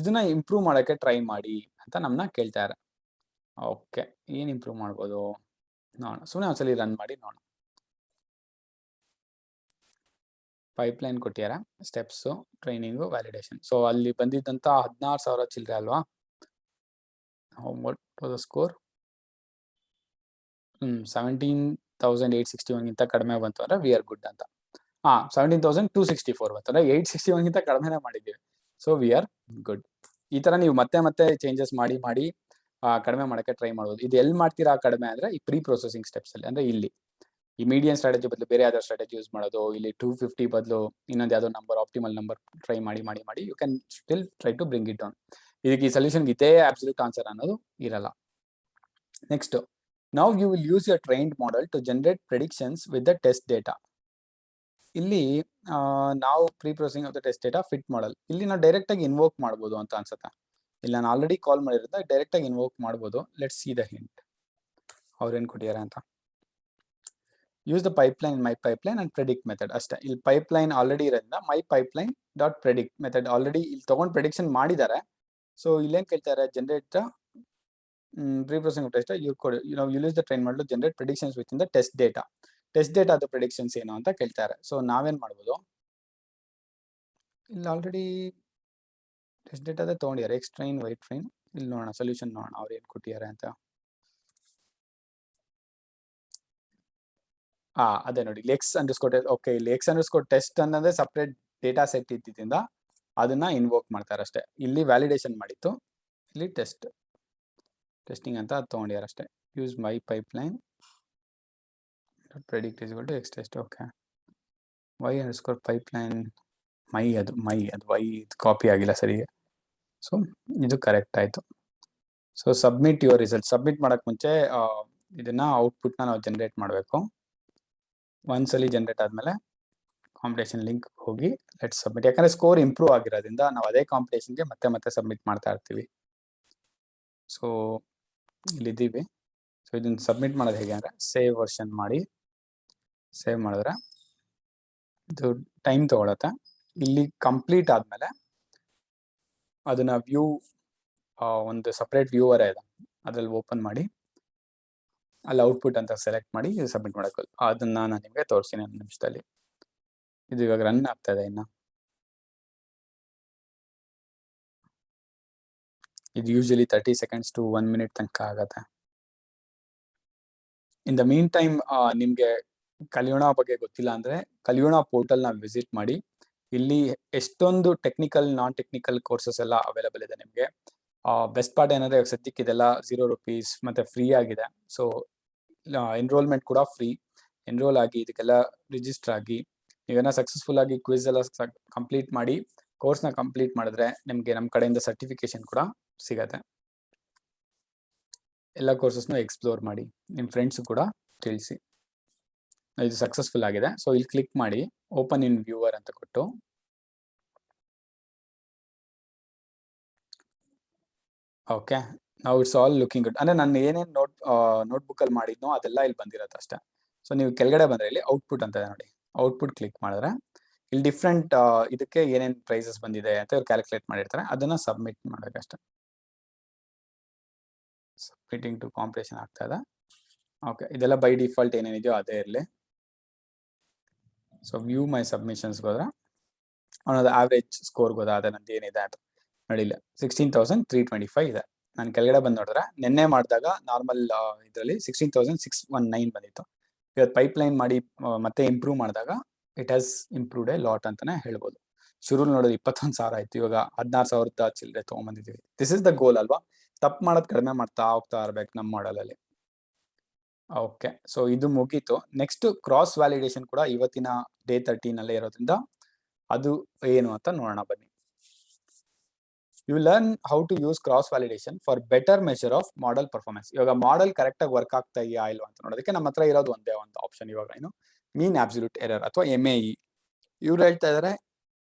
ಇದನ್ನ ಇಂಪ್ರೂವ್ ಮಾಡಕ್ಕೆ ಟ್ರೈ ಮಾಡಿ ಅಂತ ನಮ್ಮನ್ನ ಕೇಳ್ತಾರೆ. ಓಕೆ, ಏನ್ ಇಂಪ್ರೂವ್ ಮಾಡ್ಬೋದು ನೋಡೋಣ. ಸುಮ್ಮನೆ ಒಂದ್ಸಲಿ ರನ್ ಮಾಡಿ ನೋಡೋಣ. ಪೈಪ್ಲೈನ್ ಕೊಟ್ಟಿದ್ದಾರೆ, ಸ್ಟೆಪ್ಸ್, ಟ್ರೈನಿಂಗು, ವ್ಯಾಲಿಡೇಷನ್. ಸೊ ಅಲ್ಲಿ ಬಂದಿದ್ದಂತ 16,000 ಚಿಲ್ಲರೆ ಅಲ್ವಾ. ಸ್ಕೋರ್ 17,861 ಗಿಂತ ಕಡಿಮೆ ಬಂತು ಅಂದ್ರೆ ವಿ ಆರ್ ಗುಡ್ ಅಂತ. 17,264 ಬಂತು ಅಂದ್ರೆ 861 ಗಿಂತ ಕಡಿಮೆನೇ ಮಾಡಿದ್ದೀವಿ. So we are good. ಈ ತರ ನೀವು ಮತ್ತೆ ಚೇಂಜಸ್ ಮಾಡಿ ಕಡಿಮೆ ಮಾಡಕ್ಕೆ ಟ್ರೈ ಮಾಡ್ಬೋದು. ಇದು ಎಲ್ಲಿ ಮಾಡ್ತೀರಾ ಕಡಿಮೆ ಅಂದ್ರೆ ಈ ಪ್ರೀ ಪ್ರೊಸೆಸಿಂಗ್ ಸ್ಟೆಪ್ಸ್ ಅಲ್ಲಿ. ಅಂದ್ರೆ ಇಲ್ಲಿ ಈ ಮೀಡಿಯನ್ ಸ್ಟ್ರಾಟಜಿ ಬದಲು ಬೇರೆ ಯಾವ್ದಾದ್ರು ಸ್ಟ್ರಾಟಜಿ ಯೂಸ್ ಮಾಡೋದು, ಇಲ್ಲಿ 250 ಬದಲು ಇನ್ನೊಂದು ಯಾವ್ದೋ ನಂಬರ್, ಆಪ್ಟಿಮಲ್ ನಂಬರ್ ಟ್ರೈ ಮಾಡಿ you can still try to bring it down. ಇದಕ್ಕೆ ಈ ಸೊಲ್ಯೂಷನ್ ಇದೇ ಅಬ್ಸಲ್ಯೂಟ್ ಆನ್ಸರ್ ಅನ್ನೋದು ಇರಲ್ಲ. Next, now you will use your trained model to generate predictions with the test data. ಇಲ್ಲಿ ನಾವು pre processing of the test data fit model, ಇಲ್ಲಿ ನಾವು direct ಆಗಿ ಇನ್ವೋಕ್ ಮಾಡ್ಬೋದು ಅಂತ ಅನ್ಸುತ್ತೆ. ಇಲ್ಲಿ ನಾನು ಆಲ್ರೆಡಿ ಕಾಲ್ ಮಾಡಿರೋದ್ರಿಂದ ಡೈರೆಕ್ಟ್ ಆಗಿ ಇನ್ವೋಕ್ ಮಾಡ್ಬೋದು. ಲೆಟ್ಸ್ ಸಿ ದ ಹಿಂಟ್, ಅವ್ರೇನ್ ಕೊಟ್ಟಿದ್ದಾರೆ ಅಂತ. Use the pipeline my pipeline and predict method ಅಷ್ಟೇ. ಇಲ್ಲಿ ಪೈಪ್ಲೈನ್ ಆಲ್ರೆಡಿ ಇರೋದ್ರಿಂದ my pipeline dot predict method already ಇಲ್ಲಿ ತಗೊಂಡು ಪ್ರೆಡಿಕ್ಷನ್ ಮಾಡಿದ್ದಾರೆ. ಸೊ ಇಲ್ಲೇನ್ ಕೇಳ್ತಾರೆ, generate pre-processing of test, you could use the train model to generate predictions within the test data. Test ಡೇಟಾದ predictions ಏನು ಅಂತ ಕೇಳ್ತಾರೆ. ಸೊ ನಾವೇನ್ ಮಾಡ್ಬೋದು, ಇಲ್ಲಿ ಆಲ್ರೆಡಿ ಟೆಸ್ಟ್ ಡೇಟಾದ ತೊಗೊಂಡಿದ್ದಾರೆ, ಎಕ್ಸ್ ಟ್ರೈನ್ ವೈ ಟ್ರೈನ್. ಇಲ್ಲಿ ನೋಡೋಣ ಸೊಲ್ಯೂಷನ್ ನೋಡೋಣ ಅವ್ರು ಏನು ಕೊಟ್ಟಿದ್ದಾರೆ ಅಂತ. ಅದೇ ನೋಡಿ, ಎಕ್ಸ್ ಅಂಡರ್ಸ್ಕೋರ್ ಓಕೆ, ಇಲ್ಲಿ ಎಕ್ಸ್ ಅಂಡರ್ಸ್ಕೋರ್ ಟೆಸ್ಟ್ ಅನ್ನೋದೇ ಸಪ್ರೇಟ್ ಡೇಟಾ ಸೆಟ್ ಇದ್ದಿದ್ದರಿಂದ ಅದನ್ನ ಇನ್ವೋಕ್ ಮಾಡ್ತಾರೆ ಅಷ್ಟೇ. ಇಲ್ಲಿ ವ್ಯಾಲಿಡೇಷನ್ ಮಾಡಿತ್ತು, ಇಲ್ಲಿ ಟೆಸ್ಟಿಂಗ್ ಅಂತ ಅದು ತೊಗೊಂಡಿದ್ದಾರೆ ಅಷ್ಟೇ. Use my pipeline predict is equal to x test. Okay, y underscore pipeline ಅದು y ಕಾಪಿ ಆಗಿಲ್ಲ ಸರಿಗೆ. ಸೊ ಇದು ಕರೆಕ್ಟ್ ಆಯ್ತು. So submit your result. Submit ಮಾಡಕ್ ಮುಂಚೆ ಇದನ್ನ ಔಟ್ಪುಟ್ನ ನಾವು ಜನರೇಟ್ ಮಾಡಬೇಕು. ಒಂದ್ಸಲಿ ಜನರೇಟ್ ಆದ್ಮೇಲೆ ಕಾಂಪಿಟೇಷನ್ ಲಿಂಕ್ ಹೋಗಿ ಲೆಟ್ ಸಬ್ಮಿಟ್. ಯಾಕಂದ್ರೆ ಸ್ಕೋರ್ ಇಂಪ್ರೂವ್ ಆಗಿರೋದ್ರಿಂದ ನಾವು ಅದೇ ಕಾಂಪಿಟೇಷನ್ಗೆ ಮತ್ತೆ ಮತ್ತೆ ಸಬ್ಮಿಟ್ ಮಾಡ್ತಾ ಇರ್ತೀವಿ. ಸೊ ಇಲ್ಲಿದ್ದೀವಿ. ಸೊ ಇದನ್ನ ಸಬ್ಮಿಟ್ ಮಾಡೋದು ಹೇಗೆ ಅಂದ್ರೆ, ಸೇವ್ ವರ್ಷನ್ ಮಾಡಿ ಸೇವ್ ಮಾಡಿದ್ರೆ ಇದು ಟೈಮ್ ತಗೊಳತ್ತೆ. ಇಲ್ಲಿ ಕಂಪ್ಲೀಟ್ ಆದ್ಮೇಲೆ ಅದನ್ನ ವ್ಯೂ, ಒಂದು ಸಪ್ರೇಟ್ ವ್ಯೂವರ್ ಇದೆ, ಅದ್ರಲ್ಲಿ ಓಪನ್ ಮಾಡಿ ಅಲ್ಲಿ ಔಟ್ಪುಟ್ ಅಂತ ಸೆಲೆಕ್ಟ್ ಮಾಡಿ ಸಬ್ಮಿಟ್ ಮಾಡಬೇಕು. ಅದನ್ನ ನಾನು ನಿಮಗೆ ತೋರಿಸ್ತೀನಿ 1 ನಿಮಿಷದಲ್ಲಿ. ಇದು ಇವಾಗ ರನ್ ಆಗ್ತಾ ಇದೆ. ಇನ್ನು ಇದು ಯೂಶಲಿ 30 seconds to 1 minute ತನಕ ಆಗತ್ತೆ. ಇನ್ ದ ಮೀನ್ ಟೈಮ್ ನಿಮ್ಗೆ ಕಲಿಯೋಣ ಬಗ್ಗೆ ಗೊತ್ತಿಲ್ಲ ಅಂದ್ರೆ ಕಲಿಯೋಣ ಪೋರ್ಟಲ್ ನ ವಿಸಿಟ್ ಮಾಡಿ. ಇಲ್ಲಿ ಎಷ್ಟೊಂದು ಟೆಕ್ನಿಕಲ್ ನಾನ್ ಟೆಕ್ನಿಕಲ್ ಕೋರ್ಸಸ್ ಎಲ್ಲ ಅವೈಲೇಬಲ್ ಇದೆ ನಿಮ್ಗೆ. ಬೆಸ್ಟ್ ಪಾರ್ಟ್ ಏನಂದ್ರೆ ಸದ್ಯಕ್ಕೆ ಇದೆಲ್ಲ ₹0 ಮತ್ತೆ ಫ್ರೀ ಆಗಿದೆ. ಸೊ ಎನ್ರೋಲ್ಮೆಂಟ್ ಕೂಡ ಫ್ರೀ. ಎನ್ರೋಲ್ ಆಗಿ ಇದಕ್ಕೆಲ್ಲ ರಿಜಿಸ್ಟರ್ ಆಗಿ ನೀವೇನ ಸಕ್ಸಸ್ಫುಲ್ ಆಗಿ ಕ್ವಿಜ್ ಎಲ್ಲ ಕಂಪ್ಲೀಟ್ ಮಾಡಿ ಕೋರ್ಸ್ನ ಕಂಪ್ಲೀಟ್ ಮಾಡಿದ್ರೆ ನಿಮ್ಗೆ ನಮ್ಮ ಕಡೆಯಿಂದ ಸರ್ಟಿಫಿಕೇಶನ್ ಕೂಡ ಸಿಗತ್ತೆ. ಎಲ್ಲ ಕೋರ್ಸಸ್ನ ಎಕ್ಸ್ಪ್ಲೋರ್ ಮಾಡಿ, ನಿಮ್ಮ ಫ್ರೆಂಡ್ಸ್ ಕೂಡ ತಿಳಿಸಿ ಇದು ಸಕ್ಸಸ್ಫುಲ್ ಆಗಿದೆ. ಸೊ ಇಲ್ಲಿ ಕ್ಲಿಕ್ ಮಾಡಿ ಓಪನ್ ಇನ್ ವ್ಯೂವರ್ ಅಂತ ಕೊಟ್ಟು, ಓಕೆ, ನಾವು ಇಟ್ಸ್ ಆಲ್ ಲುಕಿಂಗ್ ಗುಡ್. ಅಂದ್ರೆ ನಾನು ಏನೇನು ನೋಟ್ಬುಕ್ ಅಲ್ಲಿ ಮಾಡಿದ್ನೋ ಅದೆಲ್ಲ ಇಲ್ಲಿ ಬಂದಿರತ್ತೆ ಅಷ್ಟೇ. ಸೊ ನೀವು ಕೆಳಗಡೆ ಬಂದ್ರೆ ಇಲ್ಲಿ ಔಟ್ಪುಟ್ ಅಂತ ಇದೆ ನೋಡಿ, ಔಟ್ಪುಟ್ ಕ್ಲಿಕ್ ಮಾಡಿದ್ರೆ ಇಲ್ಲಿ ಡಿಫ್ರೆಂಟ್ ಇದಕ್ಕೆ ಏನೇನು ಪ್ರೈಸಸ್ ಬಂದಿದೆ ಅಂತ ಇವ್ರು ಕ್ಯಾಲ್ಕುಲೇಟ್ ಮಾಡಿರ್ತಾರೆ. ಅದನ್ನ ಸಬ್ಮಿಟ್ ಮಾಡಬೇಕಷ್ಟೇ. ಸಬ್ಮಿಟಿಂಗ್ ಟು ಕಾಂಪಿಟೇಷನ್ ಆಗ್ತಾ ಇದೆ. ಓಕೆ, ಇದೆಲ್ಲ ಬೈ ಡಿಫಾಲ್ಟ್ ಏನೇನಿದೆಯೋ ಅದೇ ಇರಲಿ. ಸೊ ವ್ಯೂ ಮೈ ಸಬ್ಮಿಷನ್ಸ್ಗೆ ಹೋದ್ರೆ ಅವನದು ಆವ್ರೇಜ್ ಸ್ಕೋರ್ ಗೊತ್ತಾದ ನಂದು ಏನಿದೆ ಅಂತ ನೋಡಿಲ್ಲ, 16,325 ಇದೆ. ನಾನು ಕೆಳಗಡೆ ಬಂದು ನೋಡಿದ್ರೆ ನಿನ್ನೆ ಮಾಡಿದಾಗ ನಾರ್ಮಲ್ ಇದರಲ್ಲಿ 16,619 ಬಂದಿತ್ತು. ಇವತ್ತು ಪೈಪ್ಲೈನ್ ಮಾಡಿ ಮತ್ತೆ ಇಂಪ್ರೂವ್ ಮಾಡಿದಾಗ it has improved A lot ಅಂತಾನೆ ಹೇಳ್ಬೋದು. ಶುರು ನೋಡೋದು 21,000 ಆಯ್ತು, ಇವಾಗ 16,000 ಚಿಲ್ಲರೆ ತೊಗೊಂಬಂದಿದ್ದೀವಿ. ದಿಸ್ ಇಸ್ ದ ಗೋಲ್ ಅಲ್ವಾ, ತಪ್ಪು ಮಾಡೋದು ಕಡಿಮೆ ಮಾಡ್ತಾ ಹೋಗ್ತಾ ಇರ್ಬೇಕು ನಮ್ಮ ಮಾಡಲ್ ಅಲ್ಲಿ. ಓಕೆ, ಸೊ ಇದು ಮುಗೀತು. ನೆಕ್ಸ್ಟ್ ಕ್ರಾಸ್ ವ್ಯಾಲಿಡೇಷನ್ ಕೂಡ ಇವತ್ತಿನ ಡೇ 13 ಅಲ್ಲೇ ಇರೋದ್ರಿಂದ ಅದು ಏನು ಅಂತ ನೋಡೋಣ ಬನ್ನಿ. You learn how to use cross validation for better measure of model performance. ಇವಾಗ ಮಾಡೆಲ್ ಕರೆಕ್ಟ್ ಆಗಿ ವರ್ಕ್ ಆಗ್ತಾ ಇದೆಯಾ ಇಲ್ವಾ ಅಂತ ನೋಡೋದಕ್ಕೆ ನಮ್ಮ ಹತ್ರ ಇರೋದು ಒಂದೇ ಒಂದು ಆಪ್ಷನ್ ಇವಾಗ ಏನು, ಮೀನ್ ಅಬ್ಸಲ್ಯೂಟ್ ಎರರ್ ಅಥವಾ MAE. ಇವ್ರು ಹೇಳ್ತಾ ಇದಾರೆ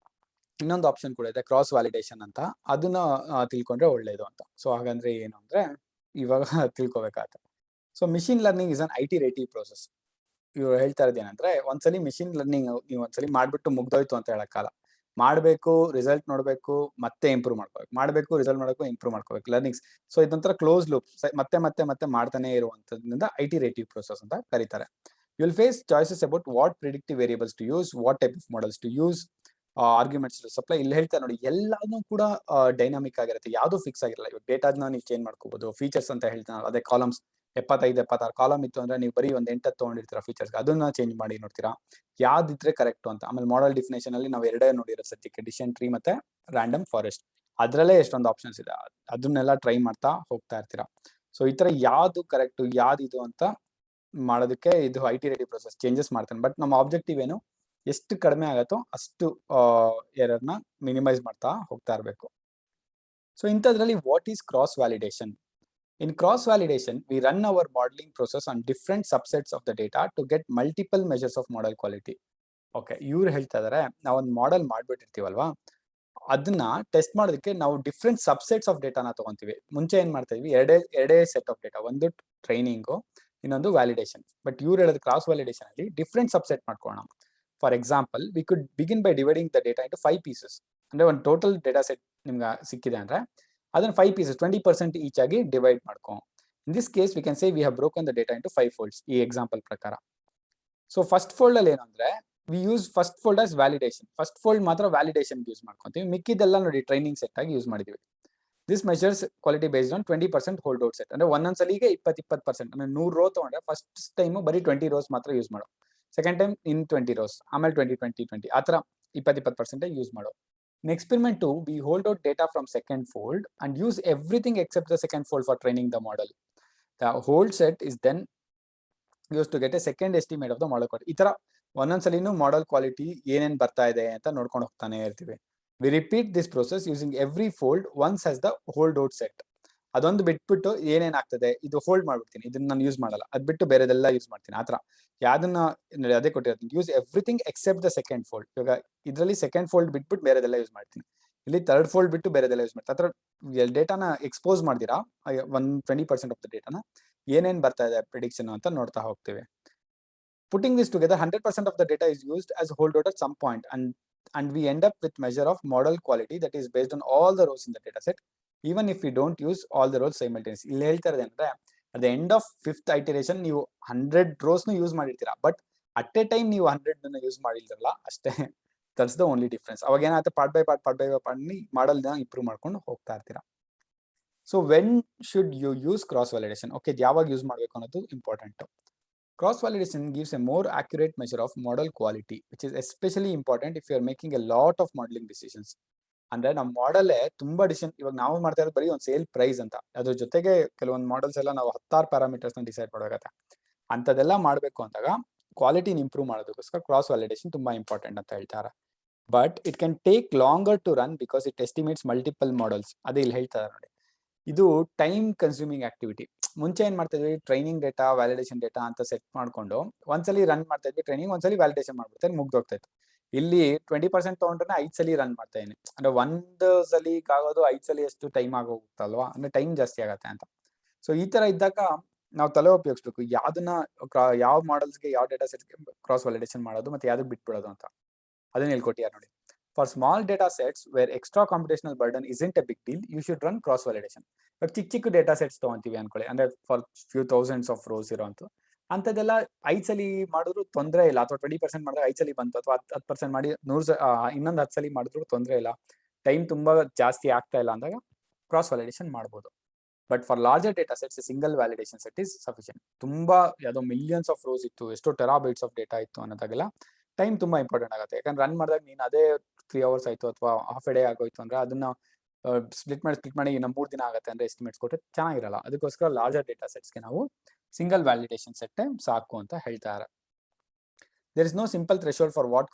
ಇನ್ನೊಂದು ಆಪ್ಷನ್ ಕೂಡ ಇದೆ ಕ್ರಾಸ್ ವ್ಯಾಲಿಡೇಷನ್ ಅಂತ, ಅದನ್ನ ತಿಳ್ಕೊಂಡ್ರೆ ಒಳ್ಳೇದು ಅಂತ. ಸೊ ಹಾಗಂದ್ರೆ ಏನು ಅಂದ್ರೆ ಇವಾಗ ತಿಳ್ಕೊಬೇಕಾಗತ್ತೆ. So machine learning is an iterative process. ಇವ್ರು ಹೇಳ್ತಾ ಇರೋದು ಏನಂದ್ರೆ ಒಂದ್ಸಲಿ ಮಿಷಿನ್ ಲರ್ನಿಂಗ್ ನೀವು ಒಂದ್ಸಲಿ ಮಾಡ್ಬಿಟ್ಟು ಮುಗ್ದೋಯ್ತು ಅಂತ ಹೇಳಕ್ಕಾಗಲ್ಲ. ಮಾಡಬೇಕು, ರಿಸಲ್ಟ್ ನೋಡ್ಬೇಕು, ಮತ್ತೆ ಇಂಪ್ರೂವ್ ಮಾಡ್ಕೋಬೇಕು, ಮಾಡಬೇಕು, ರಿಸಲ್ಟ್ ಮಾಡಬೇಕು, ಇಂಪ್ರೂವ್ ಮಾಡ್ಕೋಬೇಕು, ಲರ್ನಿಂಗ್ಸ್. ಸೊ ಇದೊಂಥರ ಕ್ಲೋಸ್ ಲೂಪ್, ಮತ್ತೆ ಮತ್ತೆ ಮತ್ತೆ ಮಾಡ್ತಾನೆ ಇರುವಂತದ್ರಿಂದ ಐಟಿರೇಟಿವ್ ಪ್ರೋಸೆಸ್ ಅಂತ ಕರೀತಾರೆ. You will face choices about what predictive variables to use, what type of models to use, arguments to supply. ಇಲ್ಲಿ ಹೇಳ್ತಾರೆ ನೋಡಿ, ಎಲ್ಲಾನು ಕೂಡ ಡೈನಾಮಿಕ್ ಆಗಿರುತ್ತೆ, ಯಾವ್ದು ಫಿಕ್ಸ್ ಆಗಿರಲ್ಲ. ಇವಾಗ ಡೇಟಾದ್ನ ನೀವು ಚೇಂಜ್ ಮಾಡ್ಕೋಬಹುದು. ಫೀಚರ್ಸ್ ಅಂತ ಹೇಳ್ತಾನೆ, ಅದೇ ಕಾಲಮ್ಸ್ 75 76 ಕಾಲಮ್ ಇತ್ತು ಅಂದ್ರೆ ನೀವು ಬರೀ ಒಂದ್ 8 ತಗೊಂಡಿರ್ತೀರಾ ಫೀಚರ್ಸ್, ಅದನ್ನ ಚೇಂಜ್ ಮಾಡಿ ನೋಡ್ತೀರಾ ಯಾವ್ದಿದ್ರೆ ಕರೆಕ್ಟ್ ಅಂತ. ಆಮೇಲೆ ಮಾಡೆಲ್ ಡಿಫಿನೇಷನ್ ಅಲ್ಲಿ ನಾವು ಎರಡೇ ನೋಡಿರೋ ಸದ್ಯಕ್ಕೆ, ಡಿಸಿಷನ್ ಟ್ರೀ ಮತ್ತೆ ರ್ಯಾಂಡಮ್ ಫಾರೆಸ್ಟ್. ಅದ್ರಲ್ಲೇ ಎಷ್ಟೊಂದು ಆಪ್ಷನ್ಸ್ ಇದೆ, ಅದನ್ನೆಲ್ಲ ಟ್ರೈ ಮಾಡ್ತಾ ಹೋಗ್ತಾ ಇರ್ತೀರಾ. ಸೊ ಈ ತರ ಯಾವ್ದು ಕರೆಕ್ಟ್ ಯಾವ್ದಿದು ಅಂತ ಮಾಡೋದಕ್ಕೆ ಇದು ಐಟಿರೇಟಿವ್ ಪ್ರೊಸೆಸ್ ಚೇಂಜಸ್ ಮಾಡ್ತಾನೆ. ಬಟ್ ನಮ್ಮ ಆಬ್ಜೆಕ್ಟಿವ್ ಏನು, ಎಷ್ಟು ಕಡಿಮೆ ಆಗತ್ತೋ ಅಷ್ಟು ಎರರ್ನ ಮಿನಿಮೈಸ್ ಮಾಡ್ತಾ ಹೋಗ್ತಾ ಇರಬೇಕು. ಸೊ ಇಂಥದ್ರಲ್ಲಿ what is cross validation? In cross validation, we run our modeling process on different subsets of the data to get multiple measures of model quality. Okay, ಇವ್ರು ಹೇಳ್ತಾ ಇದಾರೆ ನಾವು ಒಂದು ಮಾಡೆಲ್ ಮಾಡ್ಬಿಟ್ಟಿರ್ತೀವಲ್ವಾ, ಅದನ್ನ ಟೆಸ್ಟ್ ಮಾಡೋದಕ್ಕೆ ನಾವು ಡಿಫ್ರೆಂಟ್ ಸಬ್ಸೆಟ್ಸ್ ಆಫ್ ಡೇಟಾನ ತಗೊಂತೀವಿ. ಮುಂಚೆ ಏನ್ ಮಾಡ್ತಾ ಇದ್ವಿ, ಎರಡೇ ಸೆಟ್ ಆಫ್ ಡೇಟಾ, ಒಂದು ಟ್ರೈನಿಂಗು, ಇನ್ನೊಂದು ವ್ಯಾಲಿಡೇಷನ್. ಬಟ್ ಇವ್ರು ಹೇಳೋದು ಕ್ರಾಸ್ ವ್ಯಾಲಿಡೇಷನ್ ಅಲ್ಲಿ ಡಿಫ್ರೆಂಟ್ ಸಬ್ಸೆಟ್ ಮಾಡ್ಕೊಳ್ಳೋಣ. For example, we could begin by dividing the data into 5 pieces. ಅಂದ್ರೆ ಒಂದು ಟೋಟಲ್ ಡೇಟಾ ಸೆಟ್ ನಿಮ್ಗೆ ಸಿಕ್ಕಿದೆ ಅಂದ್ರೆ ಅದನ್ನ 5 pieces 20% ಈಚ್ ಆಗಿ ಡಿವೈಡ್ ಮಾಡ್ಕೊ. ಇನ್ this case we can say we have broken the data into 5 folds ಈ ಎಕ್ಸಾಂಪಲ್ ಪ್ರಕಾರ. ಸೊ ಫಸ್ಟ್ ಫೋಲ್ಡ್ ಅಲ್ಲಿ ಏನಂದ್ರೆ we use first fold as validation. First fold ಮಾತ್ರ ವ್ಯಾಲಿಡೇಷನ್ ಯೂಸ್ ಮಾಡ್ಕೊಂತೀವಿ, ಮಿಕ್ಕಿದೆಲ್ಲ ನೋಡಿ ಟ್ರೈನಿಂಗ್ ಸೆಟ್ ಆಗಿ ಯೂಸ್ ಮಾಡಿದೀವಿ. This measures quality based on 20% hold out set. ಅಂದ್ರೆ ಒಂದೊಂದ್ಸಲಿಗೆ 20% ಅಂದ್ರೆ 100 ರೋ ತಗೊಂಡ್ರೆ ಫಸ್ಟ್ ಟೈಮ್ ಬರೀ 20 ರೋಸ್ ಮಾತ್ರ ಯೂಸ್ ಮಾಡೋ, ಸೆಕೆಂಡ್ ಟೈಮ್ ಇನ್ 20 ರೋಸ್, ಆಮೇಲೆ 20 ಆ ತರ 20% ಯೂಸ್ ಮಾಡೋ. In experiment 2, we hold out data from second fold and use everything except the second fold for training the model. The hold set is then used to get a second estimate of the model quality. ಈ ತರ ಒಂದೊಂದ್ಸಲಿನೂ model quality ಏನೇನ್ ಬರ್ತಾ ಇದೆ ಅಂತ ನೋಡ್ಕೊಂಡು ಹೋಗ್ತಾನೆ ಇರ್ತೀವಿ. We repeat this process using every fold once as the hold out set. ಅದೊಂದು ಬಿಟ್ಬಿಟ್ಟು ಏನೇನ್ ಆಗ್ತದೆ ಇದು ಹೋಲ್ಡ್ ಮಾಡ್ಬಿಡ್ತೀನಿ, ಇದನ್ನ ನಾನು ಯೂಸ್ ಮಾಡಲ್ಲ, ಅದ್ ಬಿಟ್ಟು ಬೇರೆದೆಲ್ಲ ಯೂಸ್ ಮಾಡ್ತೀನಿ. ಆತರ ಯಾವ್ದನ್ನ ಅದೇ ಕೊಟ್ಟಿರ್ತೀನಿ, use everything except the second fold. ಇವಾಗ ಇದರಲ್ಲಿ ಸೆಕೆಂಡ್ ಫೋಲ್ಡ್ ಬಿಟ್ಬಿಟ್ಟು ಬೇರೆದೆಲ್ಲ ಯೂಸ್ ಮಾಡ್ತೀನಿ, ಇಲ್ಲಿ ಥರ್ಡ್ ಫೋಲ್ಡ್ ಬಿಟ್ಟು ಬೇರೆದೆಲ್ಲ ಯೂಸ್ ಮಾಡ್ತೀನಿ. ಆತರ ಡೇಟಾನ ಎಕ್ಸ್ಪೋಸ್ ಮಾಡ್ದಿರಾ 20% ಆಫ್ ದ ಡೇಟಾನ ಏನೇನ್ ಬರ್ತಾ ಇದೆ ಪ್ರಿಡಿಕ್ಷನ್ ಅಂತ ನೋಡ್ತಾ ಹೋಗ್ತೀವಿ. Putting this together, 100% of the data is used as holdout at some point, and we end up with measure of model quality that is based on all the rows in the dataset, even if we don't use all the rows simultaneously. ಇಲ್ಲಿ ಹೇಳ್ತಾ ಇರೋದು ಅಂದ್ರೆ at the end of 5th iteration ನೀವು 100 rows ನು use ಮಾಡಿರ್ತೀರಾ, but at a time ನೀವು 100 use ಮಾಡಿಲ್ರಲ್ಲ ಅಷ್ಟೇ. That's the only difference. ಅವಾಗ ಏನಾಗುತ್ತೆ, part by part model improve ಮಾಡ್ಕೊಂಡು ಹೋಗ್ತಾ ಇರ್ತೀರಾ. So when should you use cross validation? Okay, ಯಾವಾಗ ಯೂಸ್ ಮಾಡಬೇಕು ಅನ್ನೋದು important. Cross validation gives a more accurate measure of model quality, which is especially important if you are making a lot of modeling decisions. ಅಂದ್ರೆ ನಮ್ಮ ಮಾಡಲೇ ತುಂಬಾ decision, ಇವಾಗ ನಾವು ಮಾಡ್ತಾ ಇರೋದು ಬರೀ ಒಂದು ಸೇಲ್ ಪ್ರೈಸ್ ಅಂತ, ಅದ್ರ ಜೊತೆಗೆ ಕೆಲವೊಂದು ಮಾಡೆಲ್ಸ್ ಎಲ್ಲ ನಾವು 10 ಪ್ಯಾರಾಮೀಟರ್ಸ್ ಡಿಸೈಡ್ ಮಾಡಬೇಕಾಗತ್ತೆ. ಅಂತದೆಲ್ಲ ಮಾಡಬೇಕು ಅಂದಾಗ ಕ್ವಾಲಿಟಿನ ಇಂಪ್ರೂವ್ ಮಾಡೋದಕ್ಕೋಸ್ಕರ ಕ್ರಾಸ್ ವ್ಯಾಲಿಡೇಷನ್ ತುಂಬಾ ಇಂಪಾರ್ಟೆಂಟ್ ಅಂತ ಹೇಳ್ತಾರೆ. But it can take longer to run because it estimates multiple models. ಅದೇ ಇಲ್ಲಿ ಹೇಳ್ತಾರೆ ನೋಡಿ, ಇದು ಟೈಮ್ ಕನ್ಸ್ಯೂಮಿಂಗ್ ಆಕ್ಟಿವಿಟಿ. ಮುಂಚೆ ಏನ್ ಮಾಡ್ತಾ ಇದ್ವಿ, ಟ್ರೈನಿಂಗ್ ಡೇಟಾ ವ್ಯಾಲಿಡೇಷನ್ ಡೇಟಾ ಅಂತ ಸೆಟ್ ಮಾಡ್ಕೊಂಡು ಒಂದ್ಸಲಿ ರನ್ ಮಾಡ್ತಾ ಇದ್ವಿ, ಟ್ರೈನಿಂಗ್ ಒಂದ್ಸಲಿ ವ್ಯಾಲಿಡೇಷನ್ ಮಾಡ್ಬಿಡ್ತಾರೆ, ಮುಗ್ದೋಗ್ತಾ ಇತ್ತು. ಇಲ್ಲಿ 20% ತಗೊಂಡ್ರೆ 5 ಸಲ ರನ್ ಮಾಡ್ತಾ ಇದೀನಿ ಅಂದ್ರೆ ಒಂದು ಸಲಿ ಆಗೋದು 5 ಸಲಿ ಅಷ್ಟು ಟೈಮ್ ಆಗೋಗುತ್ತಲ್ವಾ, ಅಂದ್ರೆ ಟೈಮ್ ಜಾಸ್ತಿ ಆಗತ್ತೆ ಅಂತ. ಸೊ ಈ ತರ ಇದ್ದಾಗ ನಾವು ತಲೆ ಉಪಯೋಗಿಸ್ಬೇಕು, ಯಾವ್ದನ್ನ ಯಾವ ಮಾಡೆಲ್ಸ್ಗೆ ಯಾವ ಡೇಟಾ ಸೆಟ್ಗೆ ಕ್ರಾಸ್ ವ್ಯಾಲಿಡೇಷನ್ ಮಾಡೋದು ಮತ್ತೆ ಯಾವ್ದಕ್ಕೆ ಬಿಟ್ಬಿಡೋದು ಅಂತ. ಅದನ್ನ ಹೇಳ್ಕೊಟ್ಟಿದ್ದಾರೆ ನೋಡಿ. For small data sets where extra computational burden isn't a big deal, you should run cross validation. But ಚಿಕ್ಕ ಡೇಟಾ ಸೆಟ್ಸ್ ತಗೊಂತೀವಿ ಅನ್ಕೊಳ್ಳಿ, ಅಂದ್ರೆ for few thousands of rows ಇರೋಂತ ಅಂತದೆಲ್ಲ 5 ಸಲಿ ಮಾಡಿದ್ರು ತೊಂದರೆ ಇಲ್ಲ, ಅಥವಾ 20% ಮಾಡಿದ್ರೆ 5 ಸಲಿ ಬಂತು, ಅಥವಾ 10% ಮಾಡಿ ಇನ್ನೊಂದು 10 ಸಲಿ ಮಾಡಿದ್ರು ತೊಂದರೆ ಇಲ್ಲ, ಟೈಮ್ ತುಂಬಾ ಜಾಸ್ತಿ ಆಗ್ತಾ ಇಲ್ಲ ಅಂದಾಗ ಕ್ರಾಸ್ ವ್ಯಾಲಿಡೇಷನ್ ಮಾಡ್ಬೋದು. But for larger data sets single validation set is sufficient. ತುಂಬಾ ಯಾವುದೋ ಮಿಲಿಯನ್ಸ್ ಆಫ್ ರೋಸ್ ಇತ್ತು, ಎಷ್ಟೋ ಟೆರಾಬೈಟ್ಸ್ ಆಫ್ ಡೇಟಾ ಇತ್ತು ಅನ್ನೋದಾಗೆಲ್ಲ ಟೈಮ್ ತುಂಬಾ ಇಂಪಾರ್ಟೆಂಟ್ ಆಗುತ್ತೆ. ಯಾಕಂದ್ರೆ ರನ್ ಮಾಡಿದಾಗ ನೀನು ಅದೇ 3 hours ಆಯ್ತು ಅಥವಾ ಹಾಫ್ ಎ ಡೇ ಆಗೋಯ್ತು ಅಂದ್ರೆ ಅದನ್ನ ಸ್ಪ್ಲಿಟ್ ಮಾಡಿ ಇನ್ನು 3 ದಿನ ಆಗುತ್ತೆ ಅಂದ್ರೆ ಎಸ್ಟಿಮೇಟ್ಸ್ ಕೊಟ್ಟರೆ ಚೆನ್ನಾಗಿರಲ್ಲ. ಅದಕ್ಕೋಸ್ಕರ ಲಾರ್ಜರ್ ಡೇಟಾ ಸೆಟ್ಸ್ಗೆ ನಾವು ಸಿಂಗಲ್ ವ್ಯಾಲಿಡೇಷನ್ ಸೆಟ್ ಸಾಕು ಅಂತ ಹೇಳ್ತಾರೆ. There is no simple threshold for what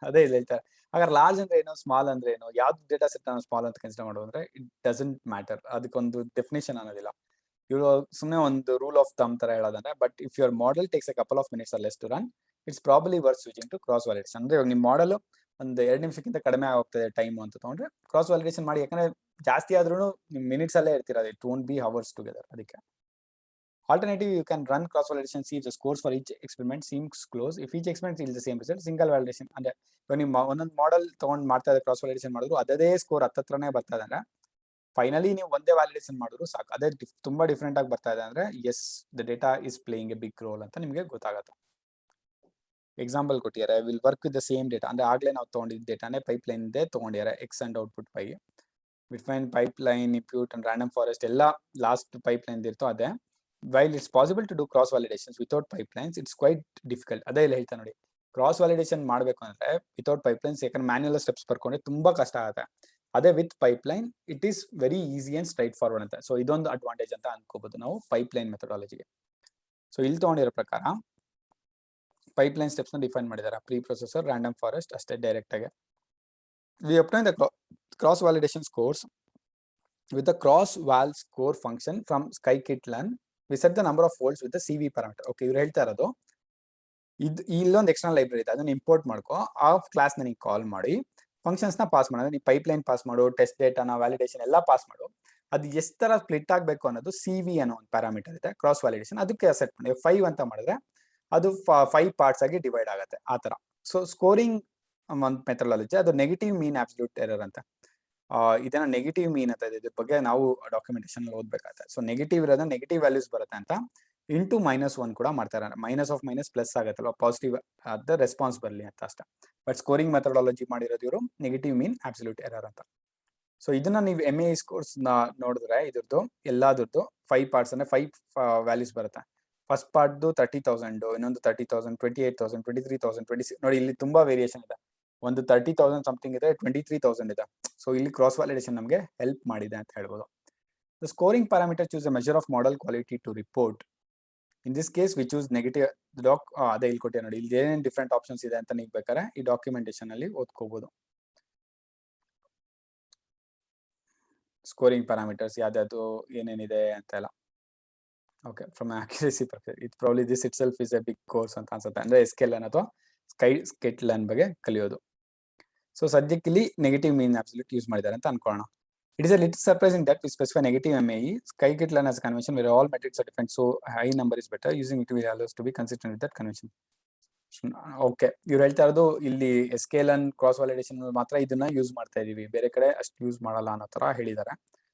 ಅದೇ ಇಲ್ಲಿ ಹೇಳ್ತಾರೆ. ಹಾಗಾದ್ರೆ ಲಾರ್ಜ್ ಅಂದ್ರೆ ಏನು, ಸ್ಮಾಲ್ ಅಂದ್ರೆ ಏನು, ಯಾವ್ದು ಡೇಟಾ ಸೆಟ್ ನಾವು ಸ್ಮಾಲ್ ಅಂತ ಕನ್ಸಿಡರ್ ಮಾಡೋದು ಅಂದ್ರೆ ಇಟ್ ಡಸಂಟ್ ಮ್ಯಾಟರ್. ಅದಕ್ಕೊಂದು ಡೆಫಿನೇಷನ್ ಅನ್ನೋದಿಲ್ಲ. ಇವರು ಸುಮ್ಮನೆ ಒಂದು ರೂಲ್ ಆಫ್ ಥಂಬ್ ತರ ಹೇಳೋದಂದ್ರೆ, but if your model takes a couple of minutes or less to run, it's probably worth switching to cross validation. ಅಂದ್ರೆ ಇವಾಗ ನಿಮ್ಮ ಮಾಡೆಲ್ ಒಂದು 2 ನಿಮಿಷಕ್ಕಿಂತ ಕಡಿಮೆ ಆಗೋಗ್ತದೆ ಟೈಮ್ ಅಂತ ತಗೊಂಡ್ರೆ ಕ್ರಾಸ್ ವ್ಯಾಲಿಡೇಷನ್ ಮಾಡಿ, ಯಾಕಂದ್ರೆ ಜಾಸ್ತಿ ಆದ್ರೂ ನಿಮ್ ಮಿನಿಟ್ಸ್ ಅಲ್ಲೇ ಇರ್ತೀರ, it won't be hours together. ಅದಕ್ಕೆ alternative, you can run cross validation, see if the scores for each experiment seems close. If each experiment yields the same result, single validation. ಅಂದ್ರೆ ಇವಾಗ ನೀವು ಒಂದೊಂದು ಮಾಡೆಲ್ ತಗೊಂಡು ಮಾಡ್ತಾ ಇದ್ರೆ ಕ್ರಾಸ್ ವ್ಯಾಲಿಡೇಷನ್ ಮಾಡಿದ್ರು ಅದೇ ಸ್ಕೋರ್ ಹತ್ತತ್ರನೇ ಬರ್ತಾ ಇದೆ ಅಂದ್ರೆ ಫೈನಲಿ ನೀವು ಒಂದೇ ವ್ಯಾಲಿಡೇಷನ್ ಮಾಡಿದ್ರು ಸಾಕು. ಅದೇ ತುಂಬಾ ಡಿಫ್ರೆಂಟ್ ಆಗಿ ಬರ್ತಾ ಇದೆ ಅಂದ್ರೆ as the data is playing a big role ಅಂತ ನಿಮಗೆ ಗೊತ್ತಾಗುತ್ತೆ. ಎಕ್ಸಾಂಪಲ್ ಕೊಟ್ಟಿದ್ದಾರೆ, will work with the same data. ಅಂದ್ರೆ ಆಗ್ಲೇ ನಾವು ತಗೊಂಡಿದ್ದ ಡೇಟಾನೇ ಪೈಪ್ಲೈನ್ ಇದೆ ತಗೊಂಡಿದ್ದಾರೆ, X and output Y. Define pipeline, impute and random forest ಎಲ್ಲ ಲಾಸ್ಟ್ ಪೈಪ್ಲೈನ್ ಇರ್ತೋ ಅದೇ. While it's possible to do cross validations without pipelines, it's quite difficult. ಅದೇ ಇಲ್ಲಿ ಹೇಳ್ತಾ ನೋಡಿ, ಕ್ರಾಸ್ ವ್ಯಾಲಿಡೇಷನ್ ಮಾಡಬೇಕು ಅಂದ್ರೆ ವಿತೌಟ್ ಪೈಪ್ಲೈನ್ಸ್, ಯಾಕಂದ್ರೆ ಮ್ಯಾನ್ಯುಯಲ್ ಸ್ಟೆಪ್ಸ್ ಬರ್ಕೊಂಡ್ರೆ ತುಂಬಾ ಕಷ್ಟ ಆಗುತ್ತೆ. ಅದೇ with pipeline it is very easy and straightforward ಅಂತ. ಸೊ ಇದೊಂದು ಅಡ್ವಾಂಟೇಜ್ ಅಂತ ಅನ್ಕೋಬಹುದು ನಾವು ಪೈಪ್ಲೈನ್ ಮೆಥಡಾಲಜಿಗೆ. ಸೊ ಇಲ್ಲಿ ತಗೊಂಡಿರೋ ಪ್ರಕಾರ ಪೈಪ್ಲೈನ್ ಸ್ಟೆಪ್ಸ್ ನ ಡಿಫೈನ್ ಮಾಡಿದ್ದಾರೆ, ಪ್ರೀ ಪ್ರೊಸೆಸರ್, ರ್ಯಾಂಡಮ್ ಫಾರೆಸ್ಟ್ ಅಷ್ಟೇ ಡೈರೆಕ್ಟ್ ಆಗಿ. We obtain the cross validation scores with the cross val score function from scikit-learn. We set the number of folds with the CV parameter. Okay, ಇವ್ರು ಹೇಳ್ತಾ ಇರೋದು ಇಲ್ಲೊಂದು external library ಇದೆ, ಅದನ್ನ import ಮಾಡ್ಕೋ, ಆ ಕ್ಲಾಸ್ ನನಗೆ ಕಾಲ್ ಮಾಡಿ ಫಂಕ್ಷನ್ಸ್ ನ ಪಾಸ್ ಮಾಡೋದು. ನೀವು ಪೈಪ್ಲೈನ್ ಪಾಸ್ ಮಾಡು, ಟೆಸ್ಟ್ ಡೇಟಾನ ವ್ಯಾಲಿಡೇಷನ್ ಎಲ್ಲ ಪಾಸ್ ಮಾಡು, ಅದು ಎಷ್ಟು ತರ ಸ್ಪ್ಲಿಟ್ ಆಗಬೇಕು ಅನ್ನೋದು CV ಅನ್ನೋ ಒಂದು ಪ್ಯಾರಾಮೀಟರ್ ಇದೆ ಕ್ರಾಸ್ ವ್ಯಾಲಿಡೇಷನ್, ಅದಕ್ಕೆ ಸೆಟ್ ಮಾಡಿ 5 ಅಂತ ಮಾಡಿದ್ರೆ ಅದು 5 ಪಾರ್ಟ್ಸ್ ಆಗಿ ಡಿವೈಡ್ ಆಗುತ್ತೆ ಆ ತರ. ಸೊ ಸ್ಕೋರಿಂಗ್ ಒಂದು ಮೆಥಡಾಲಜಿ, ಅದು ನೆಗೆಟಿವ್ ಮೀನ್ ಅಬ್ಸಲ್ಯೂಟ್ ಎರರ್ ಅಂತ. ಇದನ್ನ ನೆಗೆಟಿವ್ ಮೀನ್ ಅಂತ ಇದೆ. ಇದ್ರ ಬಗ್ಗೆ ನಾವು ಡಾಕ್ಯುಮೆಂಟೇಶನ್ ಓದ್ಬೇಕಾಗುತ್ತೆ. ಸೊ ನೆಗೆಟಿವ್ ಇರೋದನ್ನ ನೆಗೆಟಿವ್ ವ್ಯಾಲ್ಯೂಸ್ ಬರುತ್ತೆ ಅಂತ ಇಂಟು -1 ಕೂಡ ಮಾಡ್ತಾರೆ. ಮೈನಸ್ ಆಫ್ ಮೈನಸ್ ಪ್ಲಸ್ ಆಗುತ್ತಲ್ವಾ, ಪಾಸಿಟಿವ್ ಅದ ರೆಸ್ಪಾನ್ಸ್ ಬರಲಿ ಅಂತ ಅಷ್ಟೇ. ಬಟ್ ಸ್ಕೋರಿಂಗ್ ಮೆಥಡಾಲಜಿ ಮಾಡಿರೋದು ಇವರು ನೆಗೆಟಿವ್ ಮೀನ್ ಅಬ್ಸಲ್ಯೂಟ್ ಎರರ್ ಅಂತ. ಸೊ ಇದನ್ನ ನೀವು MA ಸ್ಕೋರ್ಸ್ ನೋಡಿದ್ರೆ ಇದ್ರದ್ದು ಎಲ್ಲಾದ್ರದ್ದು 5 ಪಾರ್ಟ್ಸ್ ಅಂದ್ರೆ 5 ವ್ಯಾಲ್ಯೂಸ್ ಬರುತ್ತೆ. ಫಸ್ಟ್ ಪಾರ್ಟ್ದು 30,000, ಇನ್ನೊಂದು 30,000, 28,000, 23,000, 26 ನೋಡಿ, ಇಲ್ಲಿ ತುಂಬಾ ವೇರಿಯೇಷನ್ ಇದೆ. ಒಂದು 30,000 ಸಮಥಿಂಗ್ ಇದೆ, 23,000 ಇದೆ. ಸೊ ಇಲ್ಲಿ ಕ್ರಾಸ್ ವ್ಯಾಲಿಡೇಷನ್ ನಮಗೆ ಹೆಲ್ಪ್ ಮಾಡಿದೆ ಅಂತ ಹೇಳ್ಬೋದು. The scoring parameter choose a measure of model quality to report. In this case we choose negative ಅದೇ ಇಲ್ಲಿ ಕೊಟ್ಟೆ ನೋಡಿ. ಇಲ್ಲಿ ಏನೇನು ಡಿಫ್ರೆಂಟ್ ಆಪ್ಷನ್ಸ್ ಇದೆ ಅಂತ ನೀವು ಬೇಕಾದ್ರೆ ಈ ಡಾಕ್ಯುಮೆಂಟೇಶನ್ ಅಲ್ಲಿ ಓದ್ಕೋಬಹುದು. ಸ್ಕೋರಿಂಗ್ ಪ್ಯಾರಾಮೀಟರ್ಸ್ ಯಾವ್ದು ಏನೇನಿದೆ ಅಂತೆಲ್ಲ. Okay, from accuracy perspective it probably this itself is a big course ಅಂತ ಅನ್ಸುತ್ತೆ. ಅಂದ್ರೆ scikit-learn ಅಥವಾ scikit-learn ಬಗ್ಗೆ ಕಲಿಯೋದು. ಸೊ ಸದ್ಯಕ್ಕೆ ಇಲ್ಲಿ ನೆಗೆಟಿವ್ ಮೀನ್ ಅಬ್ಸಲ್ಯೂಟ್ ಯೂಸ್ ಮಾಡಿದ್ದಾರೆ ಅಂತ ಅನ್ಕೊಳ್ಳೋಣ. It is a little surprising that we specify negative MAE. Scikit-learn as a convention where all metrics are different, so high number is better. Using it will allow us to be consistent with that convention. Okay, ಇವ್ರು ಹೇಳ್ತಾ ಇರೋದು ಇಲ್ಲಿ scikit-learn cross validation ಮಾತ್ರ ಇದನ್ನ use ಮಾಡ್ತಾ ಇದೀವಿ, ಬೇರೆ ಕಡೆ ಅಷ್ಟು ಯೂಸ್ ಮಾಡಲ್ಲ ಅನ್ನೋ ತರ ಹೇಳಿದ್ದಾರೆ.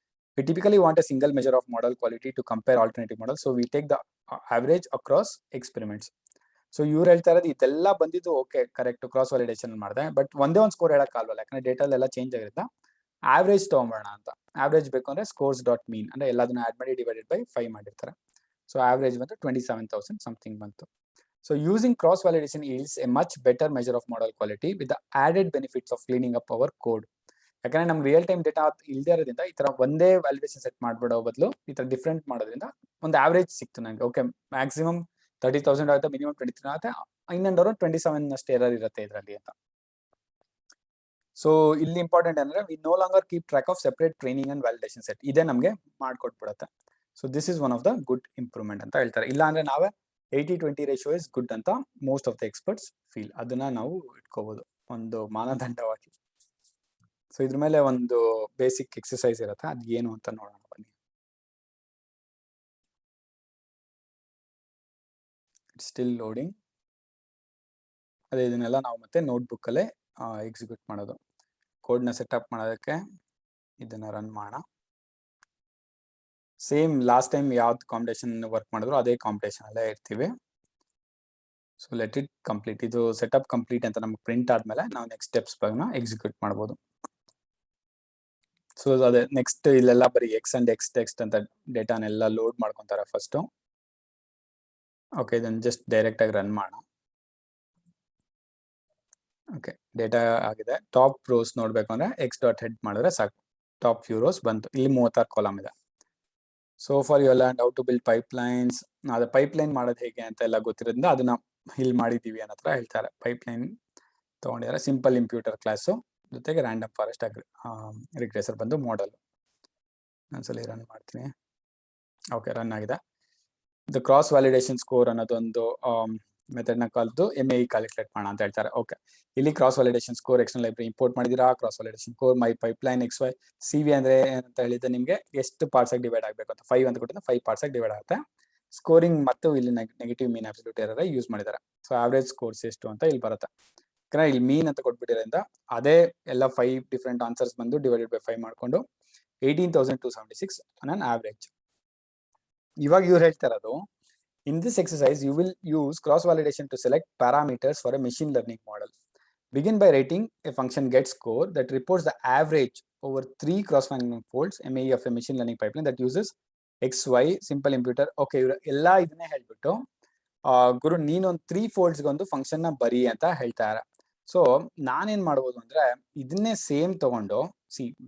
We typically want a single measure of model quality to compare alternative models, so we take the average across experiments. So ಇವ್ರು ಹೇಳ್ತಾ ಇರೋದು ಇದೆಲ್ಲ ಬಂದಿದ್ದು ಓಕೆ ಕರೆಕ್ಟ್ ಕ್ರಾಸ್ ವ್ಯಾಲಿಡೇಷನ್ ಮಾಡಿದೆ, ಬಟ್ ಒಂದೇ ಒಂದು ಸ್ಕೋರ್ ಹೇಳಕ್ಕಾಗಲ್ಲ, ಯಾಕಂದ್ರೆ ಡೇಟಾಲೆಲ್ಲ ಚೇಂಜ್ ಆಗಿರುತ್ತೆ. ಆವ್ರೇಜ್ ತಗೊಂಬೋಣ ಅಂತ. ಆವ್ರೇಜ್ ಬೇಕು ಅಂದ್ರೆ ಸ್ಕೋರ್ಸ್ ಡಾಟ್ ಮೀನ್ ಅಂದ್ರೆ ಎಲ್ಲದನ್ನ ಆಡ್ ಮಾಡಿ ಡಿವೈಡೆಡ್ ಬೈ 5 ಮಾಡಿರ್ತಾರೆ. ಸೊ ಆವ್ರೇಜ್ ಬಂದು 27,000 ಸಮಥಿಂಗ್ ಬಂತು. So using cross validation eels A much better measure of model quality with the added benefits of cleaning up hour code. ಯಾಕಂದ್ರೆ ನಮ್ಗೆ ರಿಯಲ್ ಟೈಮ್ ಡೇಟಾ ಇಲ್ದೇ ಇರೋದ್ರಿಂದ ಈ ತರ ಒಂದೇ ವ್ಯಾಲಿಡೇಷನ್ ಸೆಟ್ ಮಾಡ್ಬಿಡೋ ಬದಲು ಈ ತರ ಡಿಫ್ರೆಂಟ್ ಮಾಡೋದ್ರಿಂದ ಒಂದು ಆವ್ರೇಜ್ ಸಿಕ್ತು ನಂಗೆ. ಓಕೆ, ಮ್ಯಾಕ್ಸಿಮಮ್ 30,000 ಆಗುತ್ತೆ, ಮಿನಿಮಮ್ 23 ಆಗುತ್ತೆ, ಇನ್ನೊಂದವರು 27 ಅಷ್ಟೇ ಎರರ್ ಇರುತ್ತೆ ಇದರಲ್ಲಿ ಅಂತ. ಸೊ ಇಲ್ಲಿ ಇಂಪಾರ್ಟೆಂಟ್ ಅಂದ್ರೆ we no longer keep track of separate training and validation set. ಇದೇ ನಮಗೆ ಮಾಡ್ಕೊಟ್ಬಿಡುತ್ತೆ. So this is one of the good improvement ಅಂತ ಹೇಳ್ತಾರೆ. ಇಲ್ಲ ಅಂದ್ರೆ ನಾವೇ 80-20 ರೇಷಿಯೋ ಇಸ್ ಗುಡ್ ಅಂತ most of the experts feel. ಅದನ್ನ ನಾವು ಇಟ್ಕೋಬಹುದು ಒಂದು ಮಾನದಂಡವಾಗಿ. ಸೊ ಇದ್ರ ಮೇಲೆ ಒಂದು ಬೇಸಿಕ್ ಎಕ್ಸರ್ಸೈಸ್ ಇರುತ್ತೆ, ಅದ್ ಏನು ಅಂತ ನೋಡೋಣ ಬನ್ನಿ. Still loading. ಅದೇ ಇದನ್ನೆಲ್ಲ ನಾವು ಮತ್ತೆ ನೋಟ್ಬುಕ್ ಅಲ್ಲೇ ಎಕ್ಸಿಕ್ಯೂಟ್ ಮಾಡೋದು. ಕೋಡ್ನ ಸೆಟಪ್ ಮಾಡೋದಕ್ಕೆ ಇದನ್ನ ರನ್ ಮಾಡೋಣ. ಸೇಮ್ ಲಾಸ್ಟ್ ಟೈಮ್ ಯಾವ್ದು ಕಾಂಪಿಟೇಷನ್ ವರ್ಕ್ ಮಾಡಿದ್ರು ಅದೇ ಕಾಂಪಿಟೇಷನ್ ಅಲ್ಲೇ ಇರ್ತೀವಿ. So let it complete. ಇದು ಸೆಟಪ್ ಕಂಪ್ಲೀಟ್ ಅಂತ ನಮ್ಗೆ ಪ್ರಿಂಟ್ ಆದ್ಮೇಲೆ ನಾವು ನೆಕ್ಸ್ಟ್ ಸ್ಟೆಪ್ಸ್ ಬಗ್ಗೆ ಎಕ್ಸಿಕ್ಯೂಟ್ ಮಾಡ್ಬೋದು. ಸೊ ಅದೇ ನೆಕ್ಸ್ಟ್ ಇಲ್ಲೆಲ್ಲ ಬರೀ ಎಕ್ಸ್ ಅಂಡ್ ಎಕ್ಸ್ ಟೆಕ್ಸ್ಟ್ ಅಂತ ಡೇಟಾನೆಲ್ಲ ಲೋಡ್ ಮಾಡ್ಕೊಂತಾರೆ ಫಸ್ಟ್. ಓಕೆ, ಇದನ್ನ ಜಸ್ಟ್ ಡೈರೆಕ್ಟ್ ಆಗಿ ರನ್ ಮಾಡೋಣ. ಓಕೆ, ಡೇಟಾ ಆಗಿದೆ. ಟಾಪ್ ರೋಸ್ ನೋಡ್ಬೇಕು ಅಂದ್ರೆ ಎಕ್ಸ್ ಡಾಟ್ ಹೆಡ್ ಮಾಡಿದ್ರೆ ಸಾಕು, ಟಾಪ್ ಫ್ಯೂ ರೋಸ್ ಬಂತು. ಇಲ್ಲಿ 36 ಕಾಲಮ್ ಇದೆ. So for you learn how to build pipelines. ಅದು ಪೈಪ್ಲೈನ್ ಮಾಡೋದು ಹೇಗೆ ಅಂತ ಎಲ್ಲ ಗೊತ್ತಿರೋದ್ರಿಂದ ಅದನ್ನ ಇಲ್ಲಿ ಮಾಡಿದೀವಿ ಅನ್ನೋ ಹತ್ರ ಹೇಳ್ತಾರೆ. ಪೈಪ್ಲೈನ್ ತಗೊಂಡಿದ್ದಾರೆ. ಸಿಂಪಲ್ ಇಂಪ್ಯೂಟರ್ ಕ್ಲಾಸು ಜೊತೆಗೆ ರ್ಯಾಂಡಮ್ ಫಾರೆಸ್ಟ್ ರಿಗ್ರೆಸರ್ ಬಂದು ಮಾಡೆಲ್. ಒಂದ್ಸಲಿ ರನ್ ಮಾಡ್ತೀನಿ. ಓಕೆ, ರನ್ ಆಗಿದೆ. ದ ಕ್ರಾಸ್ ವ್ಯಾಲಿಡೇಷನ್ ಸ್ಕೋರ್ ಅನ್ನೋದೊಂದು ಮೆಥಡ್ನ ಕಲ್ತು MAE ಕ್ಯಾಲ್ಕುಲೇಟ್ ಮಾಡೋಣ ಅಂತ ಹೇಳ್ತಾರೆ. ಓಕೆ, ಇಲ್ಲಿ cross validation score external library import ಮಾಡಿದಿರಾ. Cross validation score my pipeline XY CV ಅಂದ್ರೆ ಏನಂತ ಹೇಳಿದ್ರೆ ನಿಮಗೆ ಎಷ್ಟು ಪಾರ್ಟ್ಸ್ ಆಗಿ ಡಿವೈಡ್ ಆಗಬೇಕು ಅಂತ 5 ಅಂತ ಕೊಟ್ಟಿದ್ರೆ 5 ಪಾರ್ಟ್ಸ್ ಆಗಿ ಡಿವೈಡ್ ಆಗುತ್ತೆ. ಸ್ಕೋರಿಂಗ್ ಮತ್ತು ಇಲ್ಲಿ negative mean absolute error use ಮಾಡಿದ್ದಾರೆ. ಸೊ ಆವರೇಜ್ ಸ್ಕೋರ್ಸ್ ಎಷ್ಟು ಅಂತ ಇಲ್ಲಿ ಬರುತ್ತೆ. ಯಾಕಂದ್ರೆ ಇಲ್ಲಿ ಮೀನ್ ಅಂತ ಕೊಟ್ಬಿಟ್ಟಿರೋದ್ರಿಂದ ಅದೇ ಎಲ್ಲ 5 ಡಿಫ್ರೆಂಟ್ ಆನ್ಸರ್ಸ್ ಬಂದು ಡಿವೈಡೆಡ್ ಬೈ 5 ಮಾಡ್ಕೊಂಡು 18,276 ಆನ್ ಅನ್ ಆವರೇಜ್. ಇವಾಗ ಇವ್ರು ಹೇಳ್ತಾ ಇರೋದು, in this exercise you will use cross validation to select parameters for a machine learning model. Begin by writing a function get score that reports the average over 3 cross functional folds MAE of a machine learning pipeline that uses XY simple imputer. Okay, ಎಲ್ಲ ಇದನ್ನೇ ಹೇಳ್ಬಿಟ್ಟು ಗುರು ನೀನೊಂದು 3 folds ಗೊಂದು function ನ ಬರಿ ಅಂತ ಹೇಳ್ತಾರೆ. So ನಾನೇನ್ ಮಾಡ್ಬೋದು ಅಂದ್ರೆ ಇದನ್ನೇ ಸೇಮ್ ತಗೊಂಡು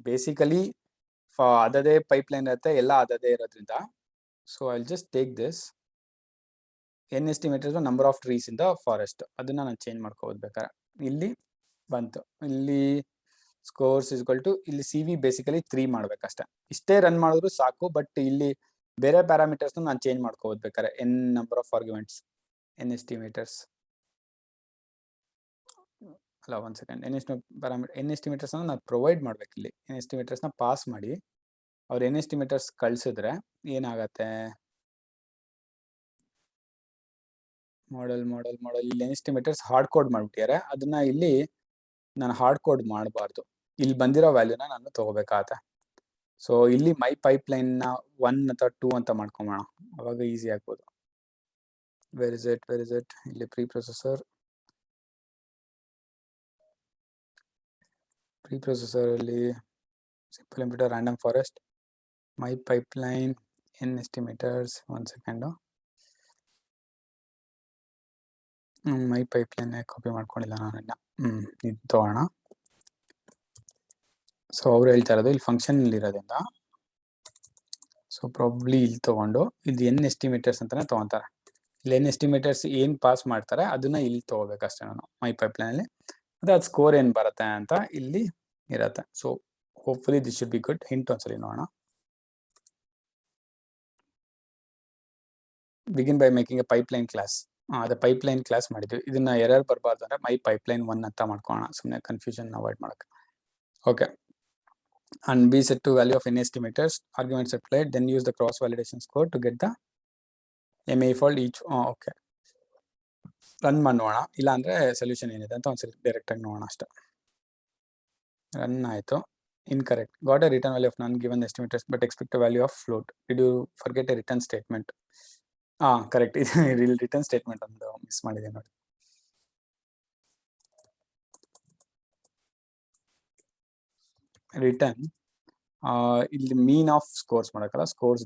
ಬೇಸಿಕಲಿ ಅದದೇ ಪೈಪ್ಲೈನ್ ಇರುತ್ತೆ, ಎಲ್ಲ ಅದದೇ ಇರೋದ್ರಿಂದ so I just take this n ಎಸ್ಟಿಮೇಟರ್ number of trees in the forest. ಅದನ್ನ ನಾನು ಚೇಂಜ್ ಮಾಡ್ಕೋಬಹುದು ಬೇಕಾದ್ರೆ. ಇಲ್ಲಿ ಬಂತು, ಇಲ್ಲಿ ಸ್ಕೋರ್ಸ್ ಇಸ್ ಈಕ್ವಲ್ ಟು ಇಲ್ಲಿ CV ಬೇಸಿಕಲಿ 3 ಮಾಡ್ಬೇಕಷ್ಟೇ. ಇಷ್ಟೇ ರನ್ ಮಾಡಿದ್ರು ಸಾಕು. ಬಟ್ ಇಲ್ಲಿ ಬೇರೆ ಪ್ಯಾರಾಮೀಟರ್ಸ್ ನಾನು ಚೇಂಜ್ ಮಾಡ್ಕೋಬಹುದು ಬೇಕಾದ್ರೆ. n number of arguments, n ಎಸ್ಟಿಮೇಟರ್ಸ್ ಅಲ್ಲ, ಒಂದ್ ಸೆಕೆಂಡ್. n ಎಸ್ಟಿಮೇಟರ್ಸ್ ನಾನು ಪ್ರೊವೈಡ್ ಮಾಡ್ಬೇಕು. ಇಲ್ಲಿ n ಎಸ್ಟಿಮೇಟರ್ಸ್ ನ ಪಾಸ್ ಮಾಡಿ ಅವ್ರು n ಎಸ್ಟಿಮೇಟರ್ಸ್ ಕಳ್ಸಿದ್ರೆ ಏನಾಗತ್ತೆ, ಮಾಡೆಲ್ ಇಲ್ಲಿ ಎಸ್ಟಿಮೇಟರ್ಸ್ ಹಾರ್ಡ್ ಕೋಡ್ ಮಾಡ್ಬಿಟ್ಟಿದ್ದಾರೆ. ಅದನ್ನ ಇಲ್ಲಿ ನಾನು ಹಾರ್ಡ್ ಕೋಡ್ ಮಾಡಬಾರ್ದು. ಇಲ್ಲಿ ಬಂದಿರೋ ವ್ಯಾಲ್ಯೂನ ನಾನು ತಗೋಬೇಕಾಗತ್ತೆ. ಸೊ ಇಲ್ಲಿ ಮೈ ಪೈಪ್ಲೈನ್ ನ 1 ಅಥವಾ 2 ಅಂತ ಮಾಡ್ಕೊಂಬೋಣ, ಅವಾಗ ಈಸಿ ಆಗ್ಬೋದು. ವೇರ್ ಇಸ್ ಇಟ್ ಇಲ್ಲಿ ಪ್ರೀ ಪ್ರೊಸೆಸರ್ ಅಲ್ಲಿ ಸಿಂಪಲ್ ಇಂಪ್ಯೂಟರ್ ರ್ಯಾಂಡಮ್ ಫಾರೆಸ್ಟ್ ಮೈ ಪೈಪ್ಲೈನ್ ಎನ್ ಎಸ್ಟಿಮೇಟರ್ಸ್ 1 ಸೆಕೆಂಡು ಮೈ ಪೈಪ್ಲೈನ್ ಕಾಪಿ ಮಾಡ್ಕೊಂಡಿಲ್ಲ ನಾನು ಇದು ತಗೋಣ. ಸೊ ಅವ್ರು ಹೇಳ್ತಾ ಇರೋದು ಇಲ್ಲಿ ಫಂಕ್ಷನ್ ಇರೋದ್ರಿಂದ ಸೊ ಪ್ರಾಬ್ಲಿ ಇಲ್ಲಿ ತಗೊಂಡು ಇದು ಎನ್ ಎಸ್ಟಿಮೇಟರ್ಸ್ ಅಂತಾನೆ ತಗೊಂತಾರೆ. ಇಲ್ಲಿ ಎನ್ ಎಸ್ಟಿಮೇಟರ್ಸ್ ಏನ್ ಪಾಸ್ ಮಾಡ್ತಾರೆ ಅದನ್ನ ಇಲ್ಲಿ ತಗೋಬೇಕಷ್ಟೇ ನಾನು ಮೈ ಪೈಪ್ಲೈನ್ ಅಲ್ಲಿ. ಅದು ಸ್ಕೋರ್ ಏನ್ ಬರುತ್ತೆ ಅಂತ ಇಲ್ಲಿ ಇರತ್ತೆ. So hopefully this should be good. Hint ಒಂದ್ಸಲಿ ನೋಡೋಣ. Begin by making A pipeline class. ಅದೇ ಪೈಪ್ಲೈನ್ ಕ್ಲಾಸ್ ಮಾಡಿದ್ವಿ. ಇದನ್ನ ಎರರ್ ಬರಬಾರ್ದು ಅಂದ್ರೆ ಮೈ ಪೈಪ್ಲೈನ್ 1 ಅಂತ ಮಾಡ್ಕೊಳ್ಳೋಣ, ಸುಮ್ಮನೆ ಕನ್ಫ್ಯೂಷನ್ ಅವಾಯ್ಡ್ ಮಾಡಕ್ಕೆ. Okay, and be set to value of n estimators, arguments applied, then use the cross validation score to get the MA fold each. Okay, run ಮಾಡೋಣ, ಇಲ್ಲ ಅಂದ್ರೆ ಸೊಲ್ಯೂಷನ್ ಏನಿದೆ ಅಂತ ಒಂದ್ಸರಿ ಡೈರೆಕ್ಟ್ ಆಗಿ ನೋಡೋಣ ಅಷ್ಟೇ. ರನ್ ಆಯ್ತು. Incorrect, got a return value of none given estimators but expect value of float. Did you forget a return statement? Correct, ಇದು ರಿಟರ್ನ್ ಸ್ಟೇಟ್ಮೆಂಟ್ ಒಂದು ಮಿಸ್ ಮಾಡಿದೆ ನೋಡಿ. ರಿಟರ್ನ್ ಇಲ್ಲಿ ಮೀನ್ ಆಫ್ ಸ್ಕೋರ್ಸ್ ಮಾಡಕ್ಕಲ್ಲ, ಸ್ಕೋರ್ಸ್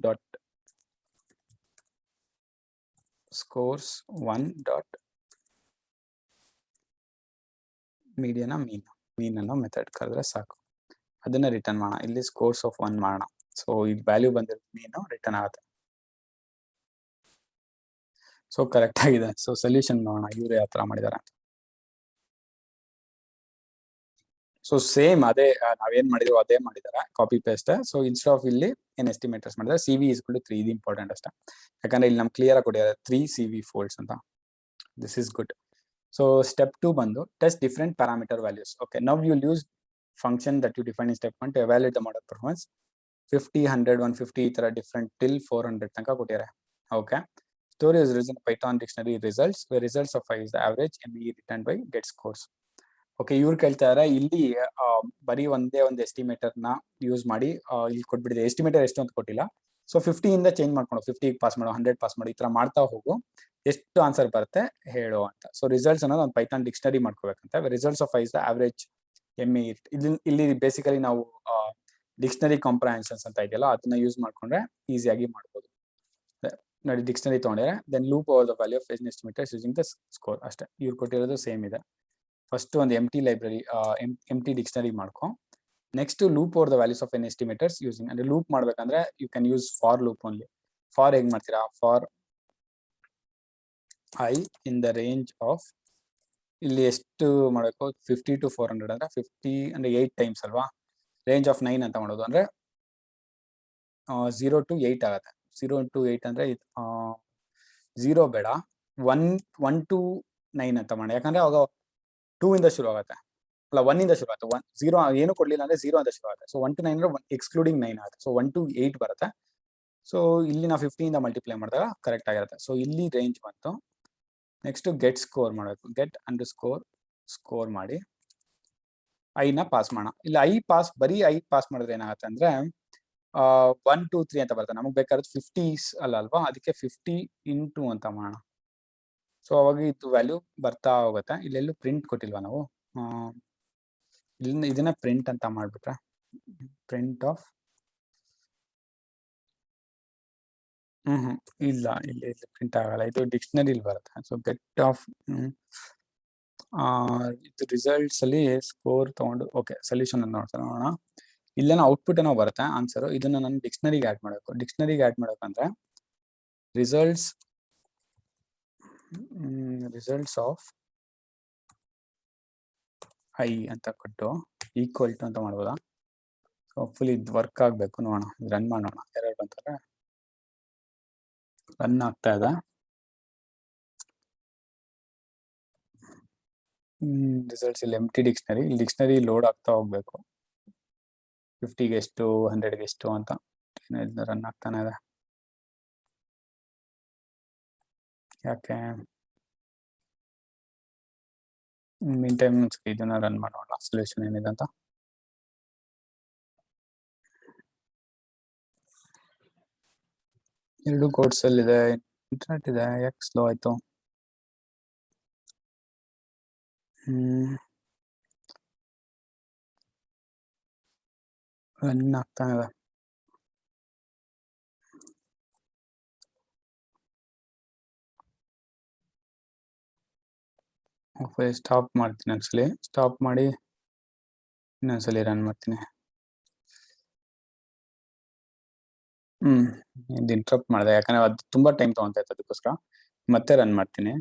1 ಡಾಟ್ ಮೀಡಿಯನ ಮೀನ್ ಅನ್ನೋ method ಕರೆದ್ರೆ ಸಾಕು. ಅದನ್ನ ರಿಟರ್ನ್ ಮಾಡೋಣ. ಇಲ್ಲಿ ಸ್ಕೋರ್ಸ್ ಆಫ್ 1 ಮಾಡೋಣ. ಸೊ ಈ ವ್ಯಾಲ್ಯೂ ಬಂದಿರೋ ಮೀನು ರಿಟರ್ನ್ ಆಗುತ್ತೆ. ಸೊ ಕರೆಕ್ಟ್ ಆಗಿದೆ. ಸೊ ಸೊಲ್ಯೂಷನ್ ನೋಡೋಣ ಇವ್ರು ಯಾವ ತರ ಮಾಡಿದಾರೆ ಅಂತ. ಸೊ ಸೇಮ್ ಅದೇ ನಾವೇನ್ ಮಾಡಿದ್ವಿ ಅದೇ ಮಾಡಿದಾರೆ, copy paste. So instead of ಇಲ್ಲಿ ಏನ್ ಎಸ್ಟಿಮೇಟರ್ಸ್ ಮಾಡಿದ್ರೆ CV is equal to 3. ಇದು ಇಂಪಾರ್ಟೆಂಟ್ ಅಷ್ಟೇ, ಯಾಕಂದ್ರೆ ಇಲ್ಲಿ ನಮ್ಗೆ ಕ್ಲಿಯರ್ ಆಗಿ ಕೊಟ್ಟಿದ್ದಾರೆ 3 CV ಫೋಲ್ಡ್ಸ್ ಅಂತ. This is good. So step 2 ಬಂದು test different parameter values. Okay, now you use function that you define in step 1 to evaluate the model performance. 50, 100, 150 ಈ ತರ ಡಿಫರೆಂಟ್ ಟಿಲ್ 400 ತನಕ ಕೊಟ್ಟಿದ್ದಾರೆ. Okay, story is reason Python dictionary results where results of 5 is the average ME return by get scores. Okay, ಇವ್ರು ಕೇಳ್ತಾ ಇದಾರೆ ಇಲ್ಲಿ ಬರೀ ಒಂದೇ ಒಂದು ಎಸ್ಟಿಮೇಟರ್ ನ ಯೂಸ್ ಮಾಡಿ ಇಲ್ಲಿ ಕೊಟ್ಬಿಟ್ಟಿದೆ. ಎಸ್ಟಿಮೇಟರ್ ಎಷ್ಟು ಅಂತ ಕೊಟ್ಟಿಲ್ಲ. ಸೊ 50 ಇಂದ ಚೇಂಜ್ ಮಾಡ್ಕೊಂಡು 50 ಪಾಸ್ ಮಾಡೋ, 100 ಪಾಸ್ ಮಾಡಿ, ಈ ತರ ಮಾಡ್ತಾ ಹೋಗು, ಎಷ್ಟು ಆನ್ಸರ್ ಬರುತ್ತೆ ಹೇಳು ಅಂತ. ಸೊ ರಿಸಲ್ಟ್ಸ್ ಅನ್ನೋದು ಒಂದು ಪೈಥಾನ್ ಡಿಕ್ಷನರಿ ಮಾಡ್ಕೋಬೇಕಂತ. Results of 5 is the average ME. ಇಲ್ಲಿ ಬೇಸಿಕಲಿ ನಾವು ಡಿಕ್ಷನರಿ ಕಾಂಪ್ರಹೆನ್ಷನ್ಸ್ ಅಂತ ಇದೆಯಲ್ಲ ಅದನ್ನ ಯೂಸ್ ಮಾಡ್ಕೊಂಡ್ರೆ ಈಸಿಯಾಗಿ ಮಾಡ್ಬೋದು. ನೋಡಿ, ಡಿಕ್ಷನರಿ ತಗೊಂಡ್ರೆ then loop over the value of n estimators using the score ಅಷ್ಟೇ. ಇವ್ರು ಕೊಟ್ಟಿರೋದು ಸೇಮ್ ಇದೆ. ಫಸ್ಟ್ ಒಂದು ಎಂಟಿ ಲೈಬ್ರರಿ ಎಂಟಿ ಡಿಕ್ಷನರಿ ಮಾಡ್ಕೊ. Next loop over the values of n estimators using, ಅಂದ್ರೆ ಲೂಪ್ ಮಾಡ್ಬೇಕಂದ್ರೆ you can use for loop only. For ಹೇಗ್ ಮಾಡ್ತೀರಾ? For I in the range of, ಇಲ್ಲಿ ಎಷ್ಟು ಮಾಡಬೇಕು? 50 to 400 ಅಂದ್ರೆ 50 ಅಂದ್ರೆ 8 ಟೈಮ್ಸ್ ಅಲ್ವಾ. ರೇಂಜ್ ಆಫ್ 9 ಅಂತ ಮಾಡೋದು ಅಂದ್ರೆ 0 to 8 ಆಗತ್ತೆ. 0 to 8 ಅಂದ್ರೆ 0 ಬೇಡ, 1 to 9 ಅಂತ ಮಾಡಿ. ಯಾಕಂದ್ರೆ ಅವಾಗ 2 ಇಂದ ಶುರು ಆಗುತ್ತೆ, ಅಲ್ಲ 1 ಇಂದ ಶುರು ಆಗುತ್ತೆ. 0 ಏನು ಕೊಡ್ಲಿಲ್ಲ ಅಂದ್ರೆ 0 ಅಂತ ಶುರು ಆಗುತ್ತೆ. ಸೊ 1 to 9 ಅಂದ್ರೆ ಎಕ್ಸ್ಕ್ಲೂಡಿಂಗ್ 9 ಆಗುತ್ತೆ. ಸೊ 1 to 8 ಬರುತ್ತೆ. ಸೊ ಇಲ್ಲಿ ನಾವು 50 ಇಂದ ಮಲ್ಟಿಪ್ಲೈ ಮಾಡಿದಾಗ ಕರೆಕ್ಟ್ ಆಗಿರುತ್ತೆ. ಸೊ ಇಲ್ಲಿ ರೇಂಜ್ ಬಂತು. ನೆಕ್ಸ್ಟ್ ಗೆಟ್ ಸ್ಕೋರ್ ಮಾಡಬೇಕು. ಗೆಟ್ ಅಂಡರ್ ಸ್ಕೋರ್ ಮಾಡಿ ಐನ ಪಾಸ್ ಮಾಡೋಣ. ಇಲ್ಲಿ ಬರೀ ಐ ಪಾಸ್ ಮಾಡಿದ್ರೆ ಏನಾಗುತ್ತೆ ಅಂದ್ರೆ 1 2 3 ಅಂತ ಬರುತ್ತೆ. ನಮಗೆ ಬೇಕಾದ್ರೆ 50 ಅಲ್ವಾ, ಅದಕ್ಕೆ 50 ಇಂಟು ಅಂತ ಮಾಡೋಣ. ಸೊ ಅವಾಗ ಇದು ವ್ಯಾಲ್ಯೂ ಬರ್ತಾ ಹೋಗುತ್ತೆ. ಇಲ್ಲೆಲ್ಲೂ ಪ್ರಿಂಟ್ ಕೊಟ್ಟಿಲ್ವಾ ನಾವು? ಇದನ್ನ ಪ್ರಿಂಟ್ ಅಂತ ಮಾಡ್ಬಿಟ್ರೆ ಪ್ರಿಂಟ್ ಆಫ್ ಇಲ್ಲ, ಇಲ್ಲಿ ಪ್ರಿಂಟ್ ಆಗಲ್ಲ, ಇದು ಡಿಕ್ಷನರಿಲಿ ಬರುತ್ತೆ. ಸೊ ಗೆಟ್ ಆಫ್ ಇದು ರಿಸಲ್ಟ್ಸ್ ಅಲ್ಲಿ ಸ್ಕೋರ್ ತಗೊಂಡು ಓಕೆ ಸೊಲ್ಯೂಷನ್ ನೋಡೋಣ. ಇಲ್ಲೇನೋ ಔಟ್ಪುಟ್ ಏನೋ ಬರುತ್ತೆ ಆನ್ಸರ್. ಇದನ್ನ ನಾನು ಡಿಕ್ಷನರಿಗೆ ಆಡ್ ಮಾಡಬೇಕು. ಡಿಕ್ಷನರಿಗೆ ಆಡ್ ಮಾಡ್ಬೇಕಂದ್ರೆ ರಿಸಲ್ಟ್ಸ್ ಆಫ್ ಐ ಅಂತ ಕೊಟ್ಟು ಈಕ್ವಲ್ ಟು ಅಂತ ಮಾಡ್ಬೋದಾ? ಹೋಪ್ಫುಲಿ ಇದು ವರ್ಕ್ ಆಗ್ಬೇಕು. ನೋಡೋಣ, ರನ್ ಮಾಡೋಣ. ಎರರ್ ಬಂತಾರೆ, ರನ್ ಆಗ್ತಾ ಇದೆ. ರಿಸಲ್ಟ್ಸ್ ಇಲ್ಲಿ ಎಂಟಿ ಡಿಕ್ಷನರಿ, ಇಲ್ಲಿ ಡಿಕ್ಷನರಿ ಲೋಡ್ ಆಗ್ತಾ ಹೋಗ್ಬೇಕು. 50ಗೆ ಎಷ್ಟು, 100ಗೆ ಎಷ್ಟು ಅಂತ ರನ್ ಆಗ್ತಾನೆ ಇದೆ. ಯಾಕೆ ಮೀನ್ ಟೈಮ್ ಇದನ್ನ ರನ್ ಮಾಡೋಣ, ಸೊಲ್ಯೂಷನ್ ಏನಿದೆ ಅಂತ. 2 ಕೋಡ್ಸ್ ಅಲ್ಲಿ ಇದೆ. ಇಂಟರ್ನೆಟ್ ಇದೆ, ಯಾಕೆ ಸ್ಲೋ ಆಯ್ತು? ರನ್ ಆಗ್ತಾ ಇದೆ. ಸ್ಟಾಪ್ ಮಾಡ್ತೀನಿ ಒಂದ್ಸಲಿ. ಸ್ಟಾಪ್ ಮಾಡಿ ಇನ್ನೊಂದ್ಸಲಿ ರನ್ ಮಾಡ್ತೀನಿ. ಇದು ಇಂಟರಪ್ಟ್ ಮಾಡಿದೆ, ಯಾಕಂದ್ರೆ ಅದು ತುಂಬಾ ಟೈಮ್ ತಗೊಂತ ಇತ್ತು, ಅದಕ್ಕೋಸ್ಕರ ಮತ್ತೆ ರನ್ ಮಾಡ್ತೀನಿ.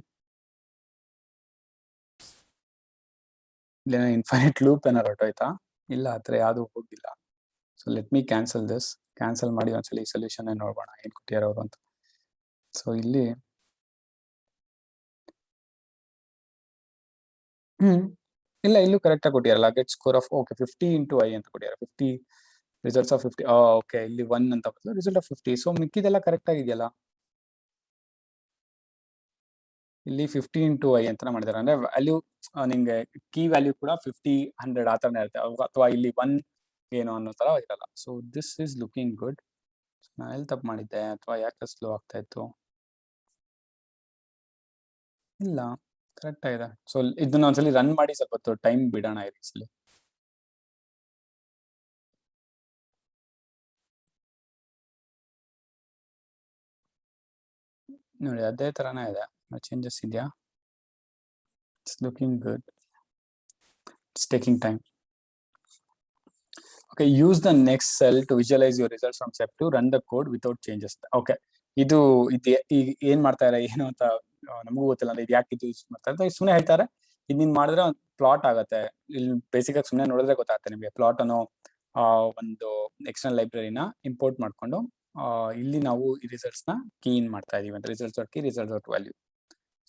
ಇಲ್ಲೇನೋ ಇನ್ಫೈನೈಟ್ ಲೂಪ್ ಏನಾರು ಹೊರಟೋಯ್ತಾ? ಇಲ್ಲ, ಹತ್ರ ಯಾವ್ದು ಹೋಗಿಲ್ಲ. So let me cancel this. Cancel ಮಾಡಿ ಒಂದ್ಸಲಿ ಈ ಸೊಲ್ಯೂಷನ್ ನೋಡೋಣ ಏನ್ ಕೊಟ್ಟಿಯಾರ ಅವರು ಅಂತ. ಸೊ ಇಲ್ಲಿ ಇಲ್ಲ, ಇಲ್ಲೂ ಕರೆಕ್ಟ್ ಆಗಿ ಕೊಟ್ಟಿರಲ್ಲ. Get score of 50 into I ಅಂತ ಕೊಟ್ಟಿದ್ದಾರೆ. 50 ರಿಸಲ್ಟ್ಸ್ ಆಫ್ 50. ಓಕೆ, ಇಲ್ಲಿ 1 ಅಂತ ಬದಲು ರಿಸಲ್ಟ್ ಆಫ್ 50. ಸೊ ಮಿಕ್ಕಿದೆಲ್ಲ ಕರೆಕ್ಟ್ ಆಗಿದೆಯಲ್ಲ. ಇಲ್ಲಿ 50 into I ಅಂತ ಮಾಡಿದಾರೆ. ಅಂದ್ರೆ ವ್ಯಾಲ್ಯೂ ನಿಮ್ಗೆ ಕೀ ವ್ಯಾಲ್ಯೂ ಕೂಡ 50, 100 ಆ ತರನೇ ಇರುತ್ತೆ, ಅಥವಾ ಇಲ್ಲಿ 1 ಏನು ಅನ್ನೋ ತರ ಇರಲ್ಲ. So this is looking good. ನಾನು ಎಲ್ಲಿ ತಪ್ಪು ಮಾಡಿದ್ದೆ, ಅಥವಾ ಯಾಕೆ ಸ್ಲೋ ಆಗ್ತಾ ಇತ್ತು? ಇಲ್ಲ, ಕರೆಕ್ಟ್ ಆಗಿದೆ. ಸೊ ಇದನ್ನ ಒಂದ್ಸಲಿ ರನ್ ಮಾಡಿ ಸ್ವಲ್ಪ ಟೈಮ್ ಬಿಡೋಣ ಇರಿಸಲಿ. ನೋಡಿ, ಅದೇ ತರಾನೇ ಇದೆ, ಚೇಂಜಸ್ ಇದೆಯಾ? It's looking good. It's taking time. Okay, use the next cell to visualize your results from step 2. Run the code without changes. Okay, ಇದು ಏನ್ ಮಾಡ್ತಾರೆ ಏನು ಅಂತ ನಮಗೂ ಗೊತ್ತಿಲ್ಲ. ಅಂದ್ರೆ ಇದು ಯಾಕೆ ಇದು ಯೂಸ್ ಮಾಡ್ತಾರೆ ಸುಮ್ಮನೆ ಹೇಳ್ತಾರೆ. ಇದು ನೀನ್ ಮಾಡಿದ್ರೆ ಒಂದು ಪ್ಲಾಟ್ ಆಗತ್ತೆ. ಇಲ್ಲಿ ಬೇಸಿಕ್ ಆಗಿ ಸುಮ್ಮನೆ ನೋಡಿದ್ರೆ ಗೊತ್ತಾಗುತ್ತೆ ನಿಮಗೆ. ಪ್ಲಾಟ್ ಅನ್ನೋ ಒಂದು ಎಕ್ಸ್ಟರ್ನಲ್ ಲೈಬ್ರರಿನ ಇಂಪೋರ್ಟ್ ಮಾಡ್ಕೊಂಡು ಇಲ್ಲಿ ನಾವು ಈ ರಿಸಲ್ಟ್ಸ್ ನ ಕೀ ಇನ್ ಮಾಡ್ತಾ ಇದೀವಿ ಅಂತ. Results dot key, results dot value.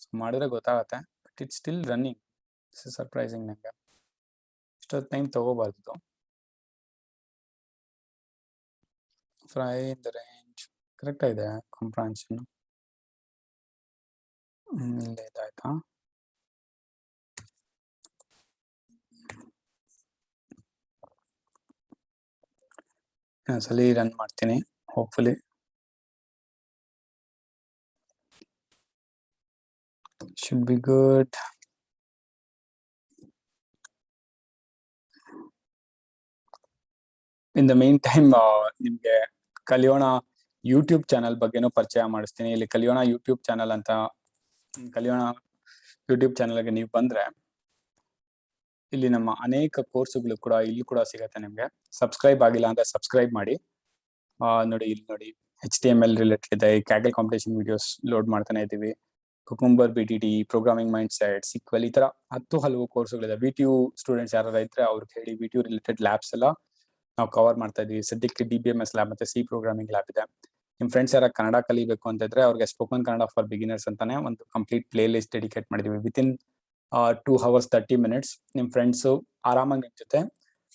So ಮಾಡಿದ್ರೆ ಗೊತ್ತಾಗತ್ತೆ. But it's still running. This is surprising. ನಂಗೆ ಇಷ್ಟೊತ್ತು ಟೈಮ್ ತಗೋಬಾರ್ದು. Fry in the range. Correct ಆಗಿದೆ ಕಾಂಪ್ರಹೆನ್ಷನ್. ಇದಾಯ್ತಾ? ಒಂದ್ಸಲಿ ರನ್ ಮಾಡ್ತೀನಿ, hopefully should be good. In the meantime, ನಿಮ್ಗೆ ಕಲಿಯೋಣ ಯೂಟ್ಯೂಬ್ ಚಾನಲ್ ಬಗ್ಗೆನೂ ಪರಿಚಯ ಮಾಡಿಸ್ತೀನಿ. ಇಲ್ಲಿ ಕಲಿಯೋಣ ಯೂಟ್ಯೂಬ್ ಚಾನಲ್ ಅಂತ, ಕಲಿಯೋಣ ಯೂಟ್ಯೂಬ್ ಚಾನಲ್ಗೆ ನೀವು ಬಂದ್ರೆ ಇಲ್ಲಿ ನಮ್ಮ ಅನೇಕ ಕೋರ್ಸ್ಗಳು ಕೂಡ ಇಲ್ಲಿ ಕೂಡ ಸಿಗತ್ತೆ ನಿಮ್ಗೆ. ಸಬ್ಸ್ಕ್ರೈಬ್ ಆಗಿಲ್ಲ ಅಂದ್ರೆ ಸಬ್ಸ್ಕ್ರೈಬ್ ಮಾಡಿ. ನೋಡಿ, ಇಲ್ಲಿ ನೋಡಿ, HTML ರಿಲೇಟೆಡ್ ಇದೆ. ಕ್ಯಾಗಲ್ ಕಾಂಪಿಟೇಷನ್ ವಿಡಿಯೋಸ್ ಲೋಡ್ ಮಾಡ್ತಾನೆ ಇದ್ದೀವಿ. Cucumber, BTT, programming mind set, sequel, ಈ ತರ 10 ಹಲವು ಕೋರ್ಸ್ಗಳಿದೆ. VTU ಸ್ಟೂಡೆಂಟ್ಸ್ ಯಾರು ಇದ್ರೆ ಅವ್ರಿಗೆ ಹೇಳಿ, VTU ರಿಲೇಟೆಡ್ ಲ್ಯಾಬ್ಸ್ ಎಲ್ಲ ನಾವು ಕವರ್ ಮಾಡ್ತಾ ಇದೀವಿ. ಸದ್ಯಕ್ಕೆ DBMS ಲ್ಯಾಬ್ ಮತ್ತೆ C ಪ್ರೋಗ್ರಾಮಿಂಗ್ ಲ್ಯಾಬ್ ಇದೆ. ನಿಮ್ ಫ್ರೆಂಡ್ಸ್ ಯಾರು ಕನ್ನಡ ಕಲಿಬೇಕು ಅಂತ ಇದ್ರೆ ಅವ್ರಿಗೆ ಸ್ಪೋಕನ್ ಕನ್ನಡ ಫಾರ್ ಬಿಗಿನರ್ಸ್ ಅಂತಾನೆ ಒಂದು ಕಂಪ್ಲೀಟ್ ಪ್ಲೇ ಲಿಸ್ಟ್ ಡೆಡಿಕೇಟ್ ಮಾಡಿದೀವಿ. ವಿತಿನ್ 2 hours 30 minutes ನಿಮ್ ಫ್ರೆಂಡ್ಸ್ ಆರಾಮಾಗಿ ನಿಮ್ ಜೊತೆ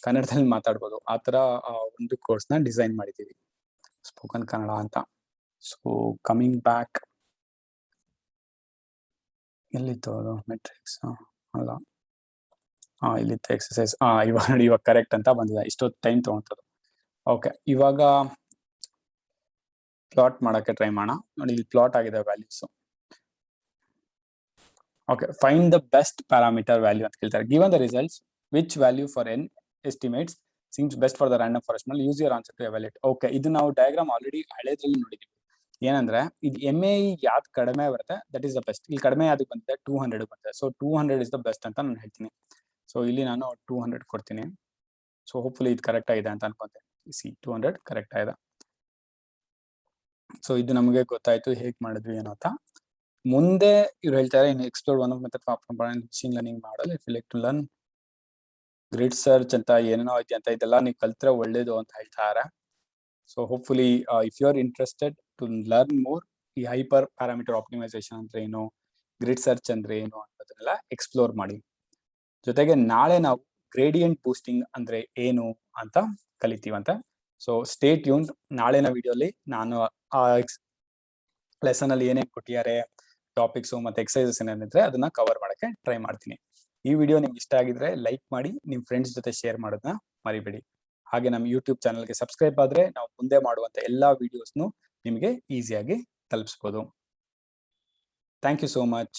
ಕನ್ನಡದಲ್ಲಿ ಮಾತಾಡ್ಬೋದು. ಆ ತರ ಒಂದು ಕೋರ್ಸ್ ನ ಡಿಸೈನ್ ಮಾಡಿದೀವಿ, ಸ್ಪೋಕನ್ ಕನ್ನಡ ಅಂತ. ಸೊ ಕಮಿಂಗ್ ಬ್ಯಾಕ್, ಎಲ್ಲಿತ್ತು ಅದು ಮೆಟ್ರಿಕ್ಸ್? ಅಲ್ಲ, ಇಲ್ಲಿತ್ತು ಎಕ್ಸರ್ಸೈಸ್. ಇವಾಗ ನೋಡಿ, ಇವಾಗ ಕರೆಕ್ಟ್ ಅಂತ ಬಂದಿದೆ. ಇಷ್ಟೊತ್ತು ಟೈಮ್ ತಗೊಂತದ್ದು. ಓಕೆ, ಇವಾಗ ಪ್ಲಾಟ್ ಮಾಡಕ್ಕೆ ಟ್ರೈ ಮಾಡೋಣ. ನೋಡಿ, ಇಲ್ಲಿ ಪ್ಲಾಟ್ ಆಗಿದೆ values. Okay, find the best parameter value ಅಂತ ಕೇಳ್ತಾರೆ. Given the results, which value for n estimates seems best for the random forest ನಲ್ಲಿ use your answer to evaluate. Okay, ಇದು ನಾವು ಡಯಾಗ್ರಾಮ್ ಆಲ್ರೆಡಿ ಹಳೇದ್ರಲ್ಲಿ ನೋಡಿದೀವಿ. ಏನಂದ್ರೆ ಇದು MAE ಯಾವ್ದು ಕಡಿಮೆ ಬರುತ್ತೆ ದಟ್ ಇಸ್ ದ ಬೆಸ್ಟ್. ಇಲ್ಲಿ ಕಡಿಮೆ ಯಾವ್ದು ಬಂದಿದೆ 200 ಬಂದಿದೆ. ಸೊ 200 ಇಸ್ ದ ಬೆಸ್ಟ್ ಅಂತ ನಾನು ಹೇಳ್ತೀನಿ. ಸೊ ಇಲ್ಲಿ ನಾನು 200 ಕೊಡ್ತೀನಿ. ಸೊ ಹೋಪ್ಫುಲಿ ಇದು ಕರೆಕ್ಟ್ ಆಗಿದೆ ಅಂತ ಅನ್ಕೊಂತೀನಿ. 200 ಕರೆಕ್ಟ್ ಆಗಿದೆ. ಸೊ ಇದು ನಮಗೆ ಗೊತ್ತಾಯ್ತು ಹೇಗ್ ಮಾಡಿದ್ವಿ ಏನೋ ಅಂತ. ಮುಂದೆ ಇವ್ರು ಹೇಳ್ತಾರೆ, in explore one of method for machine learning model if you like to learn grid search ಅಂತ ಏನೇನೋ ಐತಿ ಅಂತ, ಇದೆಲ್ಲ ನೀವು ಕಲ್ತ್ರೆ ಒಳ್ಳೇದು ಅಂತ ಹೇಳ್ತಾರೆ. So hopefully if you are interested to learn more, ಈ ಹೈಪರ್ ಪ್ಯಾರಾಮೀಟರ್ ಆಪ್ಟಿಮೈಸೇಷನ್ ಅಂದ್ರೆ ಏನು, ಗ್ರಿಡ್ ಸರ್ಚ್ ಅಂದ್ರೆ ಏನು ಅನ್ನೋದನ್ನೆಲ್ಲ ಎಕ್ಸ್ಪ್ಲೋರ್ ಮಾಡಿ. ಜೊತೆಗೆ ನಾಳೆ ನಾವು ಗ್ರೇಡಿಯಂಟ್ ಬೂಸ್ಟಿಂಗ್ ಅಂದ್ರೆ ಏನು ಅಂತ ಕಲಿತೀವಂತ. So stay tuned. ನಾಳಿನ ವಿಡಿಯೋಲಿ ನಾನು ಆ ಲೆಸನ್ ಅಲ್ಲಿ ಏನೇನ್ ಕೊಟ್ಟಿದ್ದಾರೆ, ಟಾಪಿಕ್ಸ್ ಮತ್ತೆ ಎಕ್ಸರ್ಸೈಸಸ್ ಏನೇನಿದ್ರೆ ಅದನ್ನ ಕವರ್ ಮಾಡಕ್ಕೆ ಟ್ರೈ ಮಾಡ್ತೀನಿ. ಈ ವಿಡಿಯೋ ನಿಮ್ಗೆ ಇಷ್ಟ ಆಗಿದ್ರೆ ಲೈಕ್ ಮಾಡಿ, ನಿಮ್ ಫ್ರೆಂಡ್ಸ್ ಜೊತೆ ಶೇರ್ ಮಾಡೋದನ್ನ ಮರಿಬೇಡಿ. ಹಾಗೆ ನಮ್ಮ ಯೂಟ್ಯೂಬ್ ಚಾನಲ್ಗೆ ಸಬ್ಸ್ಕ್ರೈಬ್ ಆದ್ರೆ ನಾವು ಮುಂದೆ ಮಾಡುವಂತ ಎಲ್ಲಾ ವಿಡಿಯೋಸ್ನು ನಿಮಗೆ ಈಸಿಯಾಗಿ ತಲುಪಿಸ್ಬೋದು. Thank you so much.